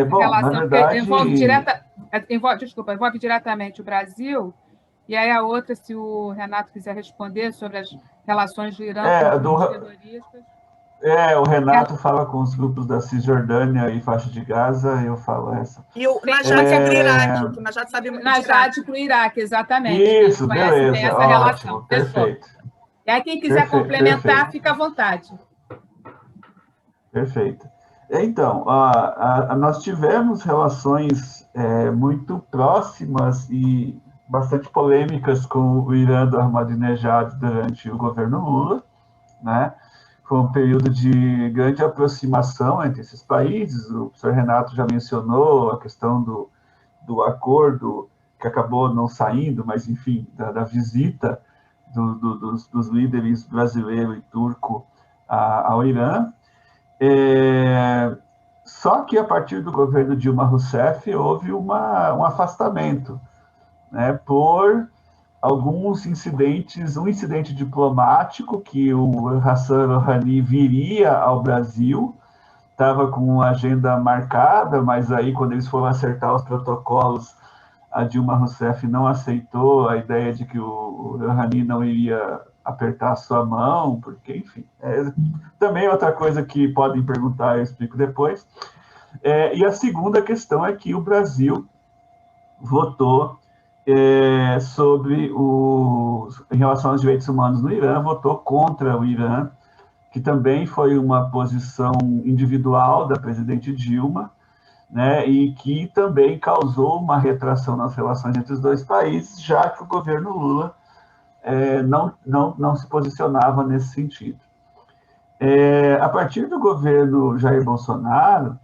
Bom, na verdade... Envolve diretamente o Brasil, e aí a outra, se o Renato quiser responder sobre as relações do Irã com os terroristas... o Renato fala com os grupos da Cisjordânia e faixa de Gaza, eu falo essa. E o Najad é para o Iraque, o Najad sabe muito Najad para o Iraque, exatamente. Isso, beleza, essa ótimo, relação. Perfeito. E aí, quem quiser complementar, fica à vontade. Perfeito. Então, nós tivemos relações muito próximas e bastante polêmicas com o Irã do Ahmadinejad durante o governo Lula, né? Foi um período de grande aproximação entre esses países. O professor Renato já mencionou a questão do acordo, que acabou não saindo, mas, enfim, da visita dos líderes brasileiro e turco ao Irã. Só que, a partir do governo Dilma Rousseff, houve um afastamento, né, por alguns incidentes, um incidente diplomático que o Hassan Rouhani viria ao Brasil, estava com uma agenda marcada, mas aí, quando eles foram acertar os protocolos, a Dilma Rousseff não aceitou a ideia de que o Rouhani não iria apertar a sua mão, porque, enfim, também outra coisa que podem perguntar, eu explico depois. E a segunda questão é que o Brasil votou em relação aos direitos humanos no Irã, votou contra o Irã, que também foi uma posição individual da presidente Dilma, né, e que também causou uma retração nas relações entre os dois países, já que o governo Lula não se posicionava nesse sentido. A partir do governo Jair Bolsonaro,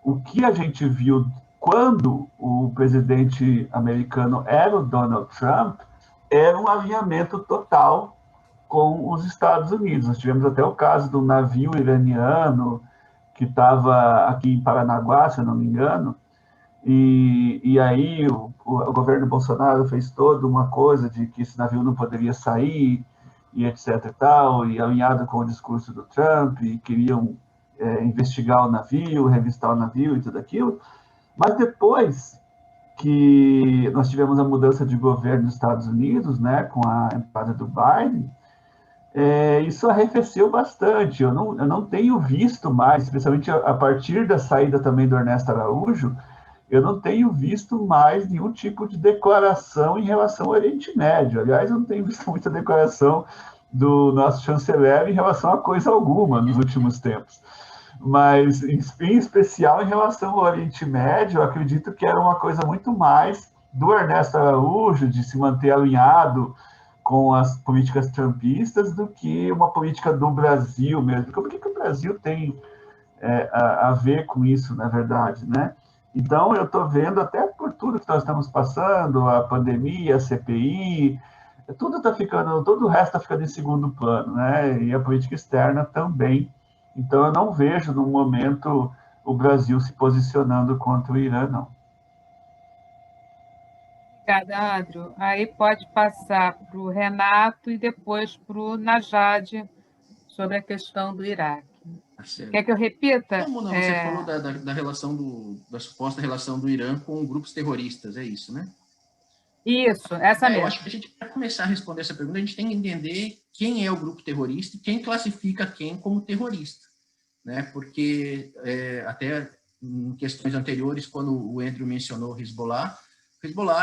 o que a gente viu quando o presidente americano era o Donald Trump era um alinhamento total com os Estados Unidos. Nós tivemos até o caso do navio iraniano que estava aqui em Paranaguá, se eu não me engano, e aí o governo Bolsonaro fez toda uma coisa de que esse navio não poderia sair, e etc. e tal, e alinhado com o discurso do Trump, e queriam investigar o navio, revistar o navio e tudo aquilo. Mas depois que nós tivemos a mudança de governo nos Estados Unidos, né, com a entrada do Biden, isso arrefeceu bastante. Eu não tenho visto mais, especialmente a partir da saída também do Ernesto Araújo, eu não tenho visto mais nenhum tipo de declaração em relação ao Oriente Médio. Aliás, eu não tenho visto muita declaração do nosso chanceler em relação a coisa alguma nos últimos tempos. Mas, em especial, em relação ao Oriente Médio, eu acredito que era uma coisa muito mais do Ernesto Araújo, de se manter alinhado com as políticas trumpistas, do que uma política do Brasil mesmo. Porque o que o Brasil tem a ver com isso, na verdade, né? Então, eu estou vendo, até por tudo que nós estamos passando, a pandemia, a CPI, todo o resto está ficando em segundo plano, né? E a política externa também. Então, eu não vejo, no momento, o Brasil se posicionando contra o Irã, não. Obrigada, Andrew. Aí pode passar para o Renato e depois para o Najad sobre a questão do Iraque. Quer que eu repita? Não, Mona, você falou da relação da suposta relação do Irã com grupos terroristas, é isso, né? Isso, essa mesmo. Eu acho que a gente, para começar a responder essa pergunta, a gente tem que entender quem é o grupo terrorista e quem classifica quem como terrorista, né? Porque até em questões anteriores, quando o Andrew mencionou o Hezbollah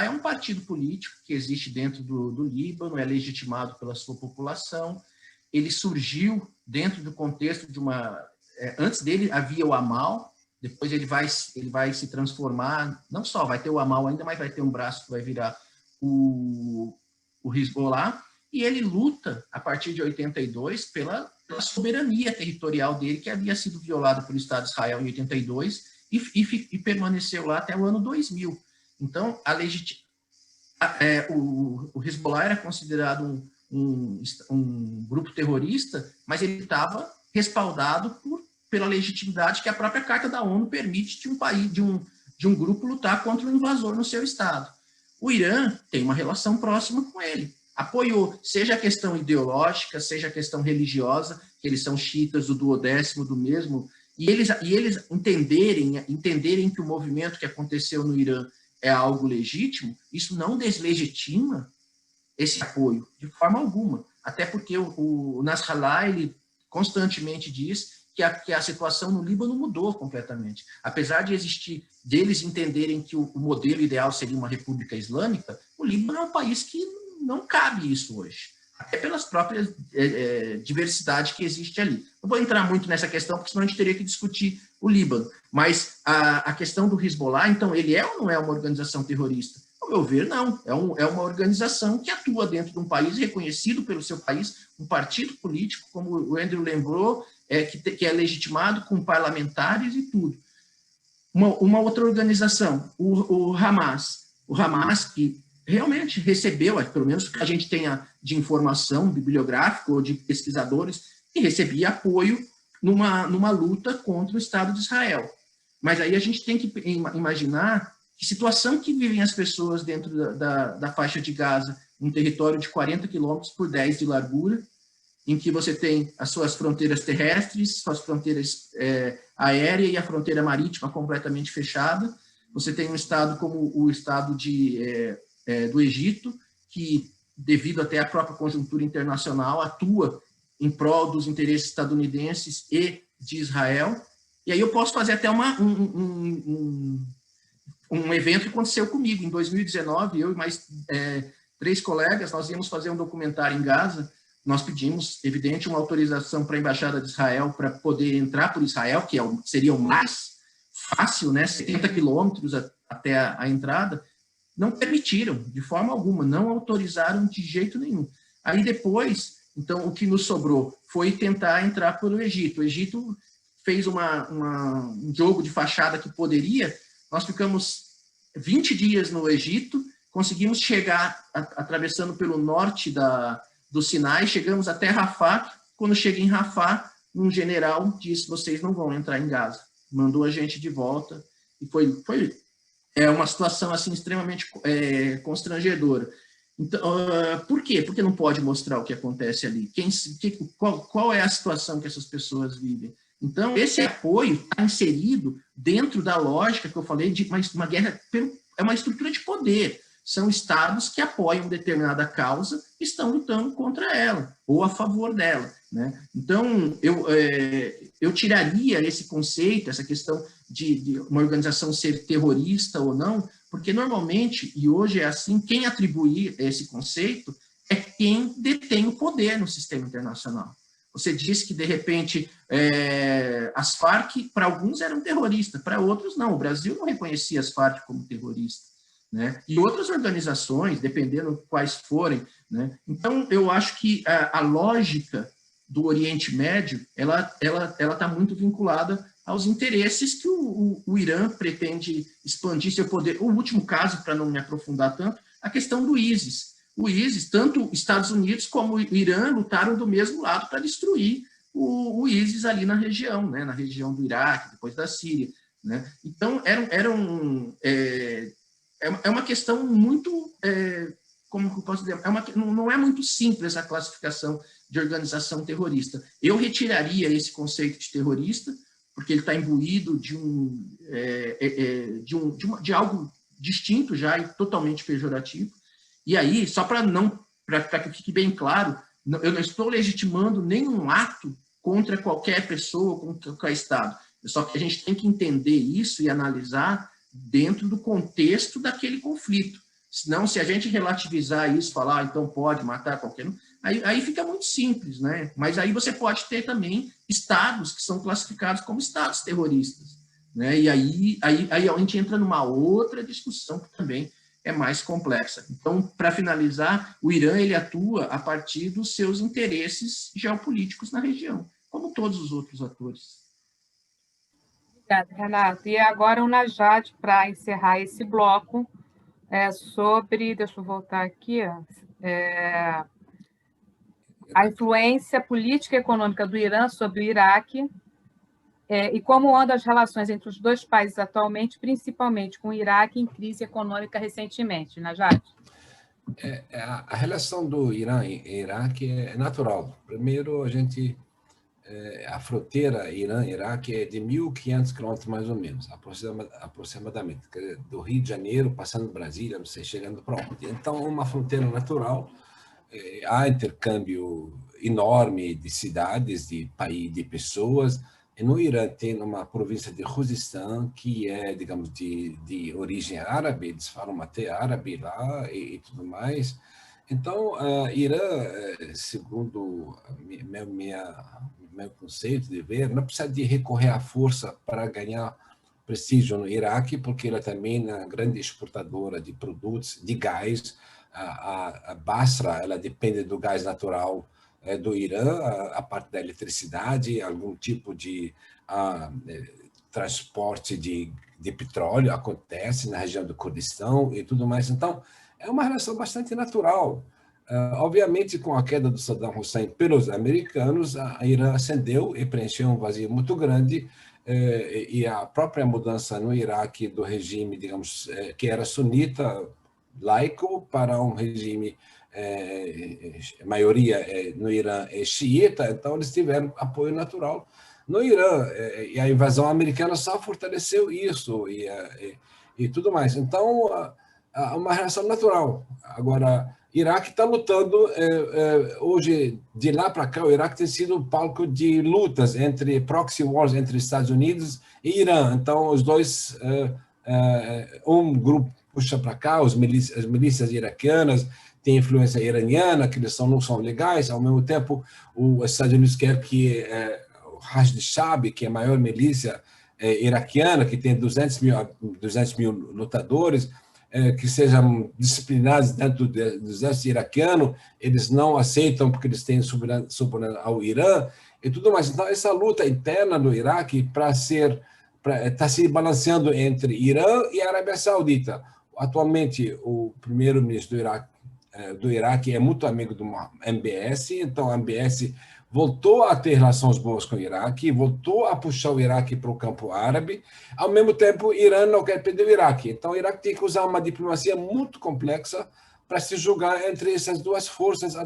é um partido político que existe dentro do Líbano, é legitimado pela sua população. Ele surgiu dentro do contexto de uma... antes dele havia o Amal, depois ele vai se transformar, não só vai ter o Amal ainda, mas vai ter um braço que vai virar o Hezbollah, e ele luta, a partir de 82, pela soberania territorial dele, que havia sido violada pelo Estado de Israel em 82, e permaneceu lá até o ano 2000. Então, o Hezbollah era considerado um grupo terrorista, mas ele estava respaldado pela legitimidade que a própria Carta da ONU permite de um país, de um grupo lutar contra um invasor no seu estado. O Irã tem uma relação próxima com ele, apoiou, seja a questão ideológica, seja a questão religiosa, que eles são xiitas do duodécimo do mesmo, e eles entenderem que o movimento que aconteceu no Irã é algo legítimo, isso não deslegitima esse apoio, de forma alguma. Até porque o Nasrallah, ele constantemente diz que a situação no Líbano mudou completamente. Apesar de existir, deles entenderem que o modelo ideal seria uma república islâmica, o Líbano é um país que não cabe isso hoje. Até pelas próprias diversidades que existe ali. Não vou entrar muito nessa questão, porque senão a gente teria que discutir o Líbano. Mas a questão do Hezbollah, então, ele é ou não é uma organização terrorista? Ao meu ver, não. É uma organização que atua dentro de um país reconhecido pelo seu país, um partido político, como o Andrew lembrou, que é legitimado com parlamentares e tudo. Uma outra organização, o Hamas. O Hamas, que realmente recebeu, pelo menos que a gente tenha de informação bibliográfica ou de pesquisadores, que recebia apoio numa luta contra o Estado de Israel. Mas aí a gente tem que imaginar que situação que vivem as pessoas dentro da faixa de Gaza, um território de 40 quilômetros por 10 de largura, em que você tem as suas fronteiras terrestres, suas fronteiras aéreas e a fronteira marítima completamente fechada. Você tem um estado como o estado do Egito, que, devido até à própria conjuntura internacional, atua em prol dos interesses estadunidenses e de Israel. E aí eu posso fazer até um evento que aconteceu comigo. Em 2019, eu e mais 3 colegas, nós íamos fazer um documentário em Gaza. Nós pedimos, evidente, uma autorização para a Embaixada de Israel para poder entrar por Israel, que seria o mais fácil, né, 70 quilômetros até a entrada, não permitiram, de forma alguma, não autorizaram de jeito nenhum. Aí depois, então, o que nos sobrou foi tentar entrar pelo Egito. O Egito fez um jogo de fachada que poderia, nós ficamos 20 dias no Egito, conseguimos chegar atravessando pelo norte do Sinai, chegamos até Rafah. Quando cheguei em Rafah, um general disse: vocês não vão entrar em Gaza. Mandou a gente de volta, e foi uma situação assim extremamente constrangedora. Então, por quê? Porque não pode mostrar o que acontece ali. Qual é a situação que essas pessoas vivem? Então, esse apoio está inserido dentro da lógica que eu falei de uma guerra, é uma estrutura de poder. São estados que apoiam determinada causa e estão lutando contra ela, ou a favor dela, né? Então, eu tiraria esse conceito, essa questão de uma organização ser terrorista ou não, porque normalmente, e hoje é assim, quem atribui esse conceito é quem detém o poder no sistema internacional. Você disse que, de repente, as Farc, para alguns, eram terroristas, para outros, não. O Brasil não reconhecia as Farc como terroristas, né? E outras organizações, dependendo quais forem, né? Então, eu acho que a lógica do Oriente Médio, ela está muito vinculada aos interesses que o Irã pretende expandir seu poder. O último caso, para não me aprofundar tanto, a questão do ISIS. O ISIS, tanto Estados Unidos como o Irã lutaram do mesmo lado para destruir o ISIS ali na região, né? Na região do Iraque, depois da Síria, né? Então, é uma questão muito, como eu posso dizer, não é muito simples a classificação de organização terrorista. Eu retiraria esse conceito de terrorista, porque ele está imbuído de algo distinto já e totalmente pejorativo. E aí, só para que fique bem claro, eu não estou legitimando nenhum ato contra qualquer pessoa, contra qualquer Estado. Só que a gente tem que entender isso e analisar dentro do contexto daquele conflito. Senão, se a gente relativizar isso, falar, então pode matar qualquer um, aí fica muito simples, né? Mas aí você pode ter também estados que são classificados como estados terroristas, né? E aí a gente entra numa outra discussão que também é mais complexa. Então, para finalizar, o Irã ele atua a partir dos seus interesses geopolíticos na região, como todos os outros atores. Obrigada, Renato. E agora o Najat, para encerrar esse bloco, sobre, deixa eu voltar aqui, a influência política e econômica do Irã sobre o Iraque, e como andam as relações entre os dois países atualmente, principalmente com o Iraque em crise econômica recentemente, Najat? A relação do Irã e Iraque é natural. Primeiro, a fronteira Irã-Iraque é de 1.500 quilômetros, mais ou menos, aproximadamente. Do Rio de Janeiro, passando Brasília, não sei, chegando para onde. Então, é uma fronteira natural. Há intercâmbio enorme de cidades, de país, de pessoas. E no Irã tem uma província de Khuzestan, que é, digamos, de origem árabe, eles falam até árabe lá e tudo mais. Então, Irã, segundo meu conceito de ver, não precisa de recorrer à força para ganhar prestígio no Iraque, porque ela também é uma grande exportadora de produtos, de gás. A Basra, ela depende do gás natural do Irã, a parte da eletricidade, algum tipo de transporte de petróleo acontece na região do Kurdistão e tudo mais. Então, é uma relação bastante natural. Obviamente, com a queda do Saddam Hussein pelos americanos, a Irã ascendeu e preencheu um vazio muito grande, e a própria mudança no Iraque do regime, digamos, que era sunita, laico, para um regime, a maioria no Irã é xiita, então eles tiveram apoio natural no Irã, e a invasão americana só fortaleceu isso e tudo mais. Então, uma relação natural. Agora, Iraque está lutando, hoje, de lá para cá, o Iraque tem sido um palco de lutas entre proxy wars entre Estados Unidos e Irã. Então, os dois, um grupo puxa para cá, as milícias iraquianas têm influência iraniana, que eles não são legais, ao mesmo tempo, os Estados Unidos quer que o Hashd Shaabi, que é a maior milícia iraquiana, que tem 200 mil lutadores, que sejam disciplinados dentro do exército iraquiano, eles não aceitam porque eles têm soberania ao Irã e tudo mais. Então, essa luta interna no Iraque está se balanceando entre Irã e Arábia Saudita. Atualmente, o primeiro-ministro do Iraque é muito amigo do MBS, então o MBS voltou a ter relações boas com o Iraque, voltou a puxar o Iraque para o campo árabe. Ao mesmo tempo, o Irã não quer perder o Iraque. Então, o Iraque tem que usar uma diplomacia muito complexa para se julgar entre essas duas forças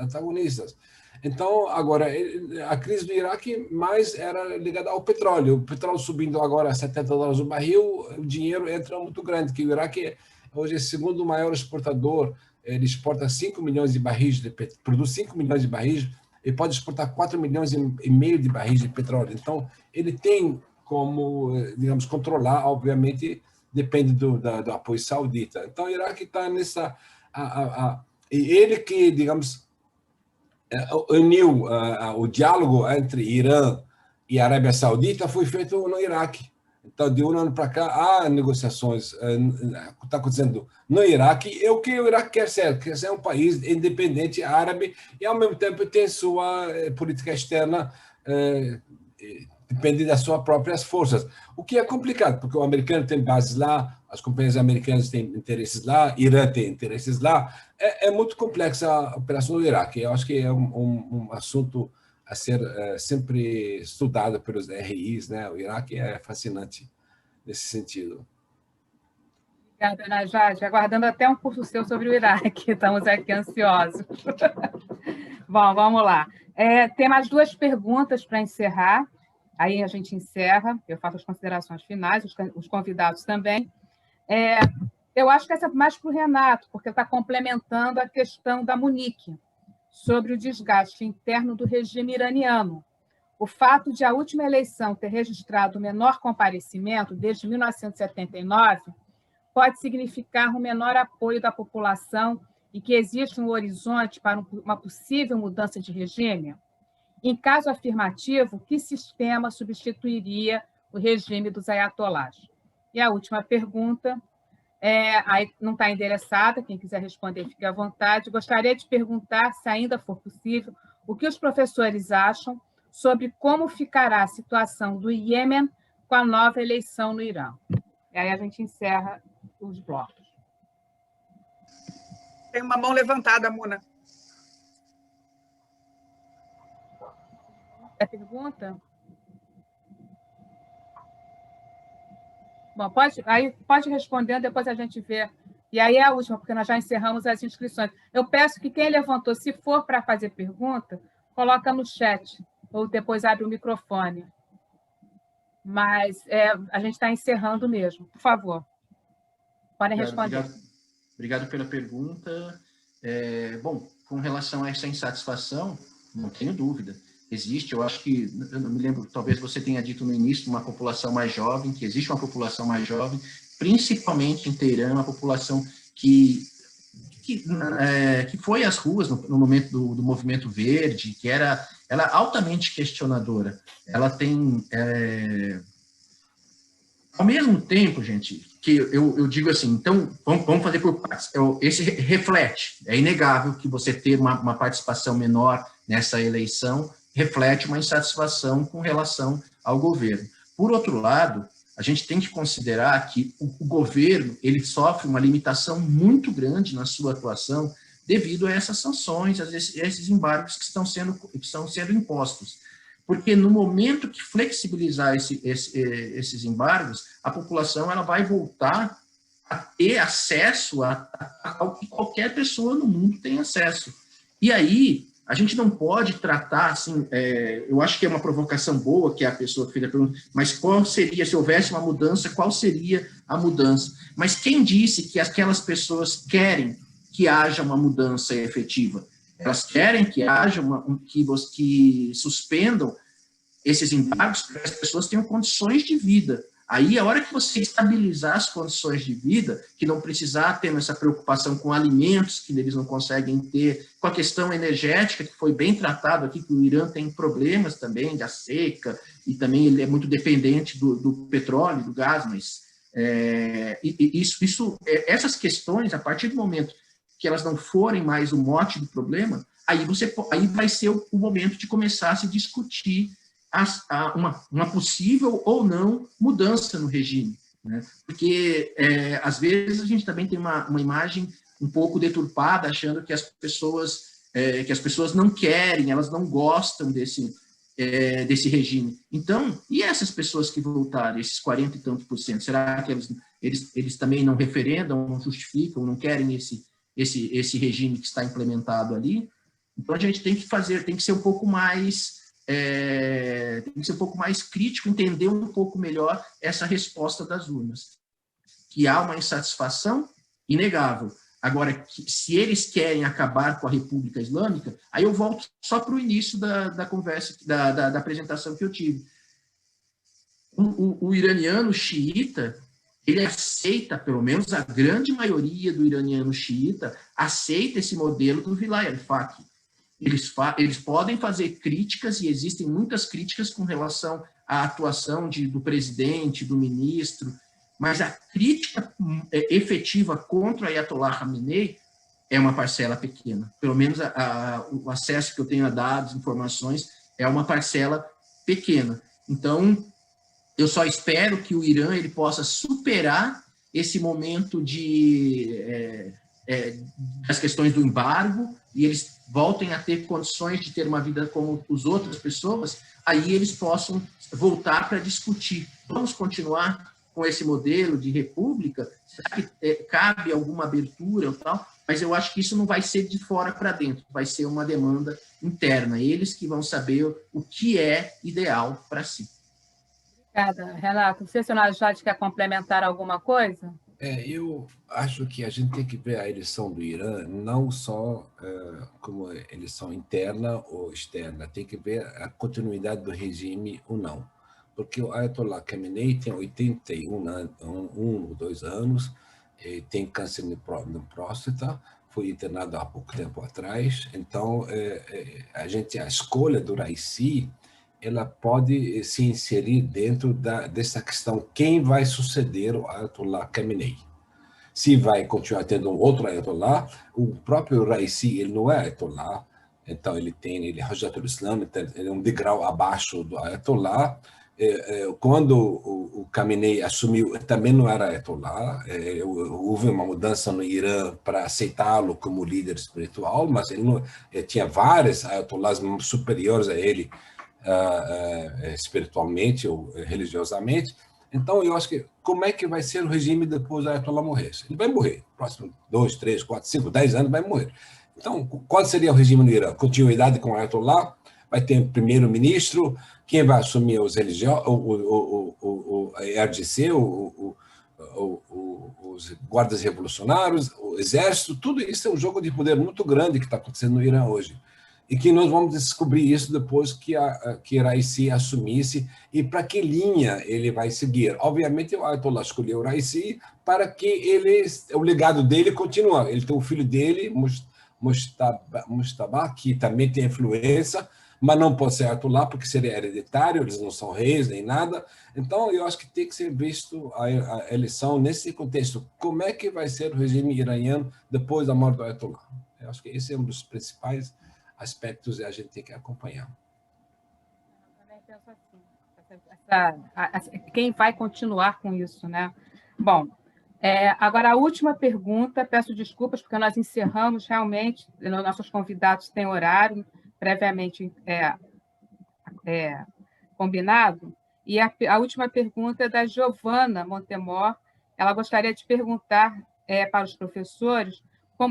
antagonistas. Então, agora, a crise do Iraque mais era ligada ao petróleo. O petróleo subindo agora a $70 o barril, o dinheiro entra muito grande, que o Iraque hoje é o segundo maior exportador. Ele exporta 5 milhões de barris, produz 5 milhões de barris e pode exportar 4 milhões e meio de barris de petróleo. Então, ele tem como, digamos, controlar, obviamente, depende do apoio saudita. Então, o Iraque está nessa... E ele que, digamos, uniu o diálogo entre Irã e Arábia Saudita foi feito no Iraque. Então, de um ano para cá, há negociações, está acontecendo no Iraque, é o que o Iraque quer ser um país independente árabe e, ao mesmo tempo, tem sua política externa, depende das suas próprias forças. O que é complicado, porque o americano tem bases lá, as companhias americanas têm interesses lá, Irã tem interesses lá, é muito complexa a operação do Iraque. Eu acho que é um assunto a ser sempre estudado pelos RIs, né? O Iraque é fascinante nesse sentido. Obrigada, Najat. Aguardando até um curso seu sobre o Iraque. Estamos aqui ansiosos. Bom, vamos lá. Tem mais 2 perguntas para encerrar. Aí a gente encerra. Eu faço as considerações finais, os convidados também. Eu acho que essa é mais para o Renato, porque está complementando a questão da Monique, sobre o desgaste interno do regime iraniano. O fato de a última eleição ter registrado o menor comparecimento desde 1979 pode significar um menor apoio da população e que existe um horizonte para uma possível mudança de regime? Em caso afirmativo, que sistema substituiria o regime dos ayatolás? E a última pergunta, aí não está endereçada, quem quiser responder, fique à vontade. Gostaria de perguntar, se ainda for possível, o que os professores acham sobre como ficará a situação do Iêmen com a nova eleição no Irã. E aí a gente encerra os blocos. Tem uma mão levantada, Muna. É pergunta? Bom, pode responder, depois a gente vê. E aí é a última, porque nós já encerramos as inscrições. Eu peço que quem levantou, se for para fazer pergunta, coloca no chat, ou depois abre o microfone. Mas a gente está encerrando mesmo. Por favor, podem responder. Obrigado pela pergunta. Bom, com relação a essa insatisfação, não tenho dúvida. Existe, eu acho que, eu não me lembro, talvez você tenha dito no início, uma população mais jovem, que existe uma população mais jovem, principalmente em Teherã, uma população que foi às ruas no momento do movimento verde, que ela é altamente questionadora. Ela tem... Ao mesmo tempo, gente, que eu digo assim, então, vamos fazer por partes. Esse reflete, é inegável que você ter uma participação menor nessa eleição reflete uma insatisfação com relação ao governo. Por outro lado, a gente tem que considerar que o governo ele sofre uma limitação muito grande na sua atuação devido a essas sanções, a esses embargos que estão sendo impostos. Porque no momento que flexibilizar esses embargos, a população ela vai voltar a ter acesso ao que qualquer pessoa no mundo tem acesso. E aí, a gente não pode tratar, assim, eu acho que é uma provocação boa que a pessoa fez a pergunta, mas qual seria, se houvesse uma mudança, qual seria a mudança? Mas quem disse que aquelas pessoas querem que haja uma mudança efetiva? Elas querem que haja que suspendam esses embargos para que as pessoas tenham condições de vida. Aí, a hora que você estabilizar as condições de vida, que não precisar ter essa preocupação com alimentos que eles não conseguem ter, com a questão energética, que foi bem tratado aqui, que o Irã tem problemas também da seca, e também ele é muito dependente do petróleo, do gás, mas essas questões, a partir do momento que elas não forem mais o mote do problema, aí vai ser o momento de começar a se discutir uma possível ou não mudança no regime, né? Porque, às vezes, a gente também tem uma imagem um pouco deturpada, achando que as pessoas não querem, elas não gostam desse regime. Então, e essas pessoas que voltaram, esses 40 e tantos %, será que eles também não referendam, não justificam, não querem esse regime que está implementado ali? Então, a gente tem que ser um pouco mais crítico, entender um pouco melhor essa resposta das urnas. Que há uma insatisfação inegável. Agora, se eles querem acabar com a República Islâmica, aí eu volto só para o início da conversa, da apresentação que eu tive. O iraniano xiita, ele aceita, pelo menos a grande maioria do iraniano xiita, aceita esse modelo do Vilayat al-Faqih. Eles podem fazer críticas, e existem muitas críticas com relação à atuação do presidente, do ministro, mas a crítica efetiva contra Ayatollah Khamenei é uma parcela pequena. Pelo menos o acesso que eu tenho a dados, informações, é uma parcela pequena. Então, eu só espero que o Irã ele possa superar esse momento das questões do embargo, e eles voltem a ter condições de ter uma vida como as outras pessoas, aí eles possam voltar para discutir. Vamos continuar com esse modelo de república? Será que cabe alguma abertura ou tal? Mas eu acho que isso não vai ser de fora para dentro, vai ser uma demanda interna. Eles que vão saber o que é ideal para si. Obrigada, Renato. Não sei se o Najat quer complementar alguma coisa? Eu acho que a gente tem que ver a eleição do Irã não só como eleição interna ou externa, tem que ver a continuidade do regime ou não. Porque o Ayatollah Khamenei tem 81 ou 2 anos, tem câncer na próstata, foi internado há pouco tempo atrás. Então, a escolha do Raisi, ela pode se inserir dentro dessa questão: quem vai suceder o Ayatollah Khamenei? Se vai continuar tendo um outro Ayatollah, o próprio Raisi, ele não é Ayatollah, então ele é Hujjatul Islam, ele é um degrau abaixo do Ayatollah. Quando o Khamenei assumiu, ele também não era Ayatollah, houve uma mudança no Irã para aceitá-lo como líder espiritual, mas ele tinha vários Ayatollahs superiores a ele, espiritualmente ou religiosamente. Então, eu acho que como é que vai ser o regime depois do Ayatollah morrer? Ele vai morrer. Próximo 2, 3, 4, 5, 10 anos vai morrer. Então, qual seria o regime no Irã? Continuidade com o Ayatollah? Vai ter um primeiro-ministro? Quem vai assumir os religiosos? O RGC, os guardas revolucionários, o exército? Tudo isso é um jogo de poder muito grande que está acontecendo no Irã hoje. E que nós vamos descobrir isso depois que Raisi assumisse e para que linha ele vai seguir. Obviamente, o Ayatollah escolheu o Raisi para que o legado dele continue. Ele tem o filho dele, Mujtaba, que também tem influência, mas não pode ser Ayatollah porque seria hereditário, eles não são reis nem nada. Então, eu acho que tem que ser visto a eleição nesse contexto. Como é que vai ser o regime iraniano depois da morte do Ayatollah? Eu acho que esse é um dos principais aspectos que a gente tem que acompanhar. Eu também penso assim. Quem vai continuar com isso, né? Bom, agora a última pergunta, peço desculpas porque nós encerramos realmente, nossos convidados têm horário previamente combinado, e a última pergunta é da Giovana Montemor. Ela gostaria de perguntar para os professores,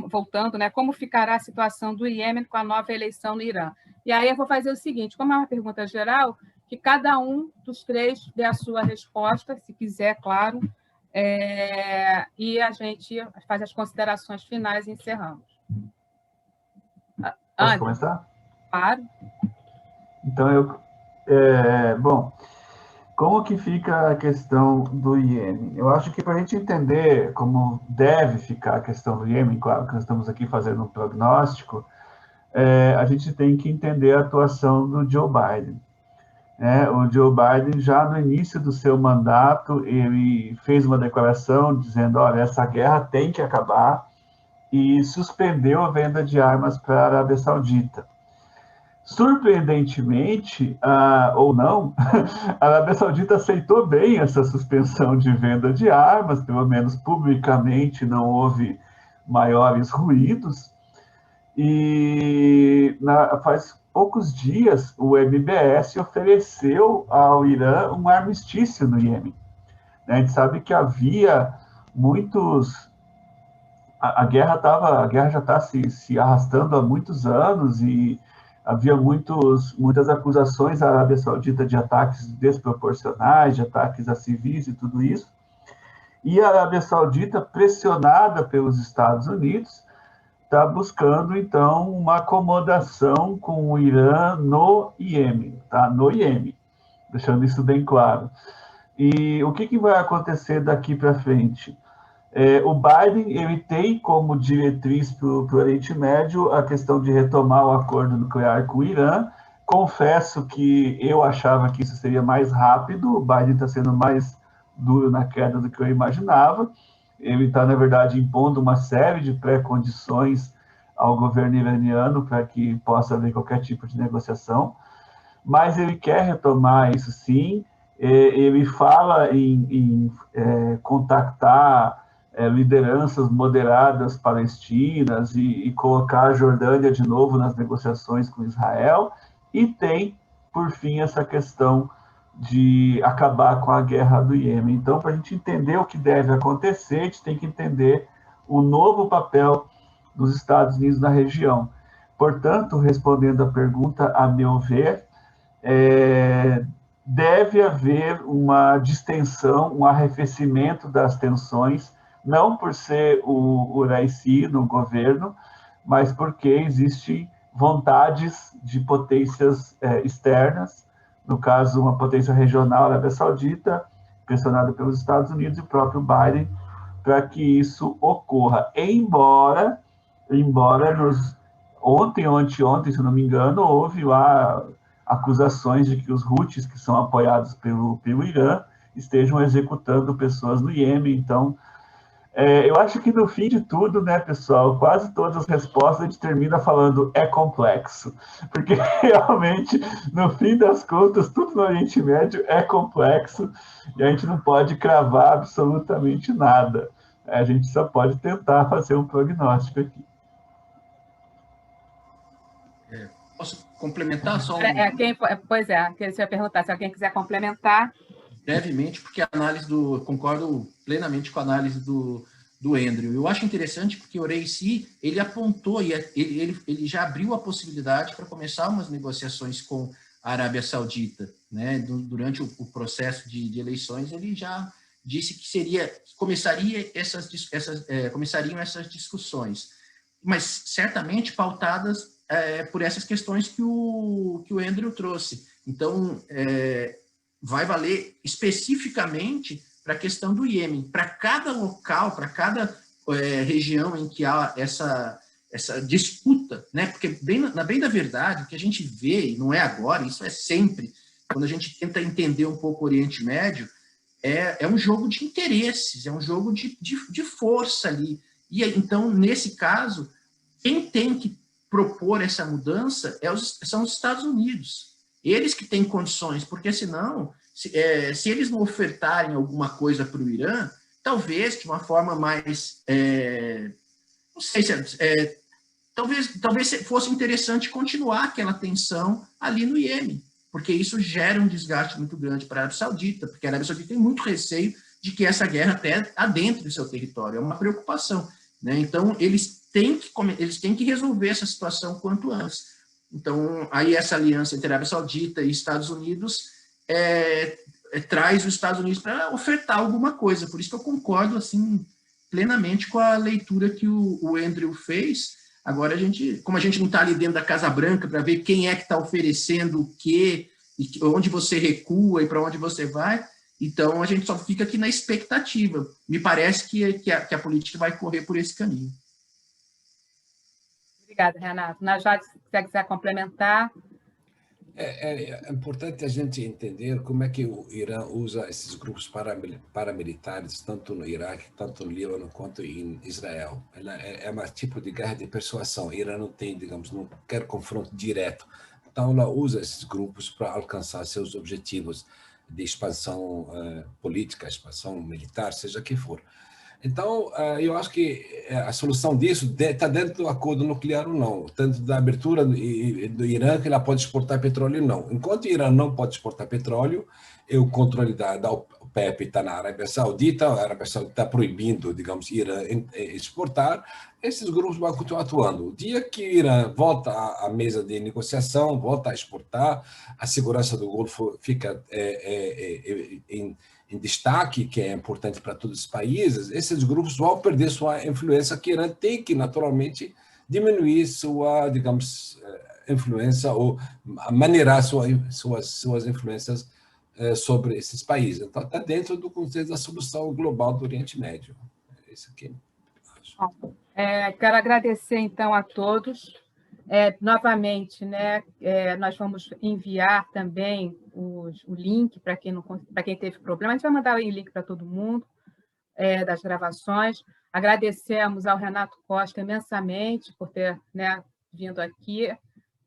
voltando, né, como ficará a situação do Iêmen com a nova eleição no Irã. E aí eu vou fazer o seguinte, como é uma pergunta geral, que cada um dos três dê a sua resposta, se quiser, claro, e a gente faz as considerações finais e encerramos. Posso começar? Claro. Então, bom, Como que fica a questão do Iêmen? Eu acho que para a gente entender como deve ficar a questão do Iêmen, claro que nós estamos aqui fazendo um prognóstico, a gente tem que entender a atuação do Joe Biden. O Joe Biden, já no início do seu mandato, ele fez uma declaração dizendo, olha, essa guerra tem que acabar, e suspendeu a venda de armas para a Arábia Saudita. Surpreendentemente, ou não, a Arábia Saudita aceitou bem essa suspensão de venda de armas, pelo menos publicamente não houve maiores ruídos, e faz poucos dias o MBS ofereceu ao Irã um armistício no Iêmen. A gente sabe que havia muitos... A guerra já está se arrastando há muitos anos e havia muitas acusações à Arábia Saudita de ataques desproporcionais, de ataques a civis e tudo isso. E a Arábia Saudita, pressionada pelos Estados Unidos, está buscando, então, uma acomodação com o Irã no Iêmen, tá? No Iêmen, deixando isso bem claro. E o que vai acontecer daqui para frente? O Biden, ele tem como diretriz para o Oriente Médio a questão de retomar o acordo nuclear com o Irã. Confesso que eu achava que isso seria mais rápido, o Biden está sendo mais duro na queda do que eu imaginava. Ele está, na verdade, impondo uma série de pré-condições ao governo iraniano para que possa haver qualquer tipo de negociação, mas ele quer retomar isso sim. Ele fala em contactar lideranças moderadas palestinas e colocar a Jordânia de novo nas negociações com Israel, e tem, por fim, essa questão de acabar com a guerra do Iêmen. Então, para a gente entender o que deve acontecer, a gente tem que entender o novo papel dos Estados Unidos na região. Portanto, respondendo à pergunta, a meu ver, deve haver uma distensão, um arrefecimento das tensões, não por ser o Raisi no governo, mas porque existem vontades de potências externas, no caso, uma potência regional, a Arábia Saudita, pressionada pelos Estados Unidos e o próprio Biden, para que isso ocorra. Embora ontem ou anteontem, se não me engano, houve lá acusações de que os Houthis, que são apoiados pelo Irã, estejam executando pessoas no Iêmen. Então, eu acho que no fim de tudo, né, pessoal, quase todas as respostas a gente termina falando é complexo, porque realmente, no fim das contas, tudo no Oriente Médio é complexo e a gente não pode cravar absolutamente nada. A gente só pode tentar fazer um prognóstico aqui. Posso complementar só Pois é, que você ia perguntar, se alguém quiser complementar. Brevemente, porque a análise concordo plenamente com a análise do Andrew. Eu acho interessante porque o Raisi, ele apontou, e ele já abriu a possibilidade para começar umas negociações com a Arábia Saudita, né? Durante o processo de eleições, ele já disse que começariam essas discussões, mas certamente pautadas por essas questões que o Andrew trouxe. Então, vai valer especificamente para a questão do Iêmen. Para cada local, para cada região em que há essa disputa, né? Porque, na bem da verdade, o que a gente vê, e não é agora, isso é sempre, quando a gente tenta entender um pouco o Oriente Médio, é um jogo de interesses, é um jogo de força ali. E, então, nesse caso, quem tem que propor essa mudança são os Estados Unidos. Eles que têm condições, porque senão, se eles não ofertarem alguma coisa para o Irã, talvez de uma forma mais, não sei se talvez fosse interessante continuar aquela tensão ali no Iêmen, porque isso gera um desgaste muito grande para a Arábia Saudita, porque a Arábia Saudita tem muito receio de que essa guerra até adentre o seu território, é uma preocupação, né? Então, eles têm que resolver essa situação quanto antes. Então, aí essa aliança entre a Arábia Saudita e Estados Unidos traz os Estados Unidos para ofertar alguma coisa. Por isso que eu concordo assim, plenamente com a leitura que o Andrew fez. Agora, como a gente não está ali dentro da Casa Branca para ver quem é que está oferecendo o quê, e onde você recua e para onde você vai. Então, a gente só fica aqui na expectativa. Me parece que a política vai correr por esse caminho. Obrigada, Renato. Najat, se você quiser complementar. É importante a gente entender como é que o Irã usa esses grupos paramilitares, tanto no Iraque, tanto no Líbano, quanto em Israel. Ela é um tipo de guerra de persuasão. O Irã não tem, digamos, não quer confronto direto. Então, ela usa esses grupos para alcançar seus objetivos de expansão política, expansão militar, seja que for. Então, eu acho que a solução disso está dentro do acordo nuclear ou não, tanto da abertura do Irã, que ela pode exportar petróleo ou não. Enquanto o Irã não pode exportar petróleo, o controle da OPEP está na Arábia Saudita, a Arábia Saudita está proibindo, digamos, Irã exportar, esses grupos vão continuar atuando. O dia que o Irã volta à mesa de negociação, volta a exportar, a segurança do Golfo fica em destaque, que é importante para todos os países, esses grupos vão perder sua influência, que Irã tem que, naturalmente, diminuir sua, digamos, influência ou maneirar suas influências sobre esses países. Então, está dentro do contexto da solução global do Oriente Médio. É isso aqui. Quero agradecer, então, a todos. Novamente, né, nós vamos enviar também o link para quem teve problema. A gente vai mandar o link para todo mundo das gravações. Agradecemos ao Renato Costa imensamente por ter, né, vindo aqui,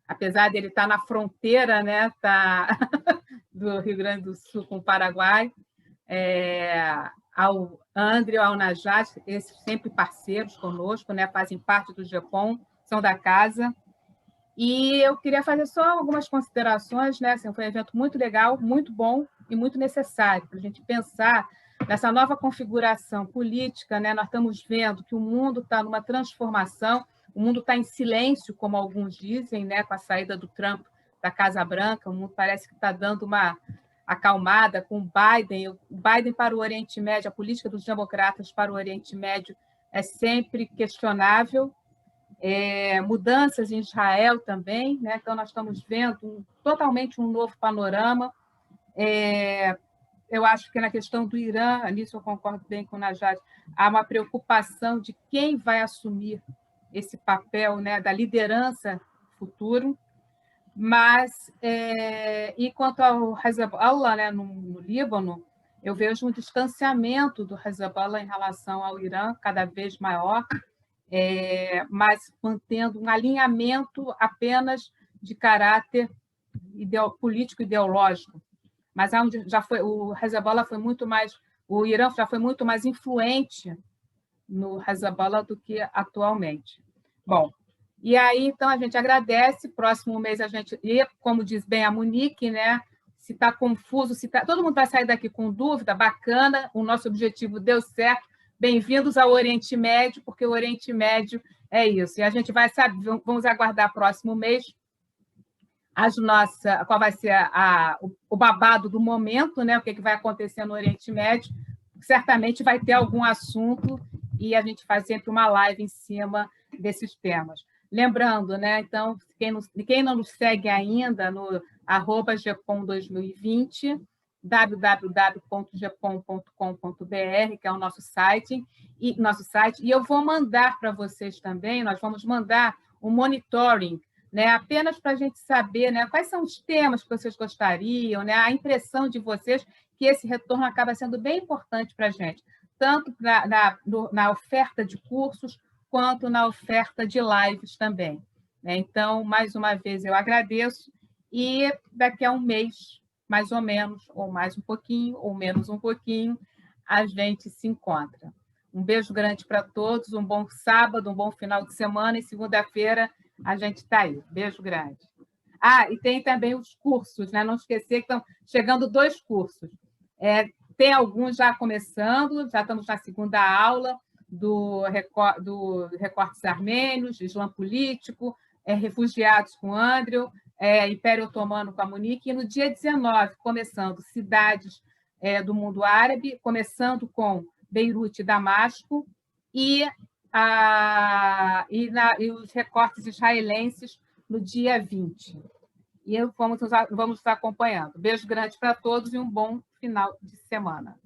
apesar dele estar na fronteira, né, do Rio Grande do Sul com o Paraguai. Ao André, ao Najat, esses sempre parceiros conosco, né, fazem parte do GECOM, são da casa. E eu queria fazer só algumas considerações, né? Assim, foi um evento muito legal, muito bom e muito necessário para a gente pensar nessa nova configuração política, né? Nós estamos vendo que o mundo está numa transformação, o mundo está em silêncio, como alguns dizem, né? Com a saída do Trump da Casa Branca, o mundo parece que está dando uma acalmada com o Biden para o Oriente Médio, a política dos democratas para o Oriente Médio é sempre questionável. Mudanças em Israel também, né? Então nós estamos vendo totalmente um novo panorama. Eu acho que na questão do Irã, nisso eu concordo bem com o Najat, há uma preocupação de quem vai assumir esse papel, né, da liderança futuro. Mas, e quanto ao Hezbollah, né, no Líbano, eu vejo um distanciamento do Hezbollah em relação ao Irã cada vez maior, mas mantendo um alinhamento apenas de caráter político-ideológico. Mas o Hezbollah foi muito mais, o Irã já foi muito mais influente no Hezbollah do que atualmente. Bom, e aí, então, a gente agradece. Próximo mês a gente, e como diz bem a Monique, né? Se está confuso, todo mundo vai sair daqui com dúvida, bacana, o nosso objetivo deu certo. Bem-vindos ao Oriente Médio, porque o Oriente Médio é isso. E a gente vai saber, vamos aguardar próximo mês qual vai ser o babado do momento, né? O que vai acontecer no Oriente Médio. Certamente vai ter algum assunto e a gente faz sempre uma live em cima desses temas. Lembrando, né? Então, quem não nos segue ainda no @gecom2020, www.gecom.com.br, que é o nosso site, e eu vou mandar para vocês também, nós vamos mandar um monitoring, né, apenas para a gente saber, né, quais são os temas que vocês gostariam, né, a impressão de vocês, que esse retorno acaba sendo bem importante para a gente, tanto na oferta de cursos, quanto na oferta de lives também. Então, mais uma vez, eu agradeço, e daqui a um mês, mais ou menos, ou mais um pouquinho, ou menos um pouquinho, a gente se encontra. Um beijo grande para todos, um bom sábado, um bom final de semana, e segunda-feira a gente está aí. Beijo grande. E tem também os cursos, né? Não esquecer que estão chegando 2 cursos. Tem alguns já começando, já estamos na segunda aula do Recortes Armênios, Islã Político, Refugiados com Andrew, Império Otomano com a Monique, e no dia 19, começando Cidades do Mundo Árabe, começando com Beirute e Damasco, e os recortes israelenses no dia 20. e vamos nos acompanhando. Beijo grande para todos e um bom final de semana.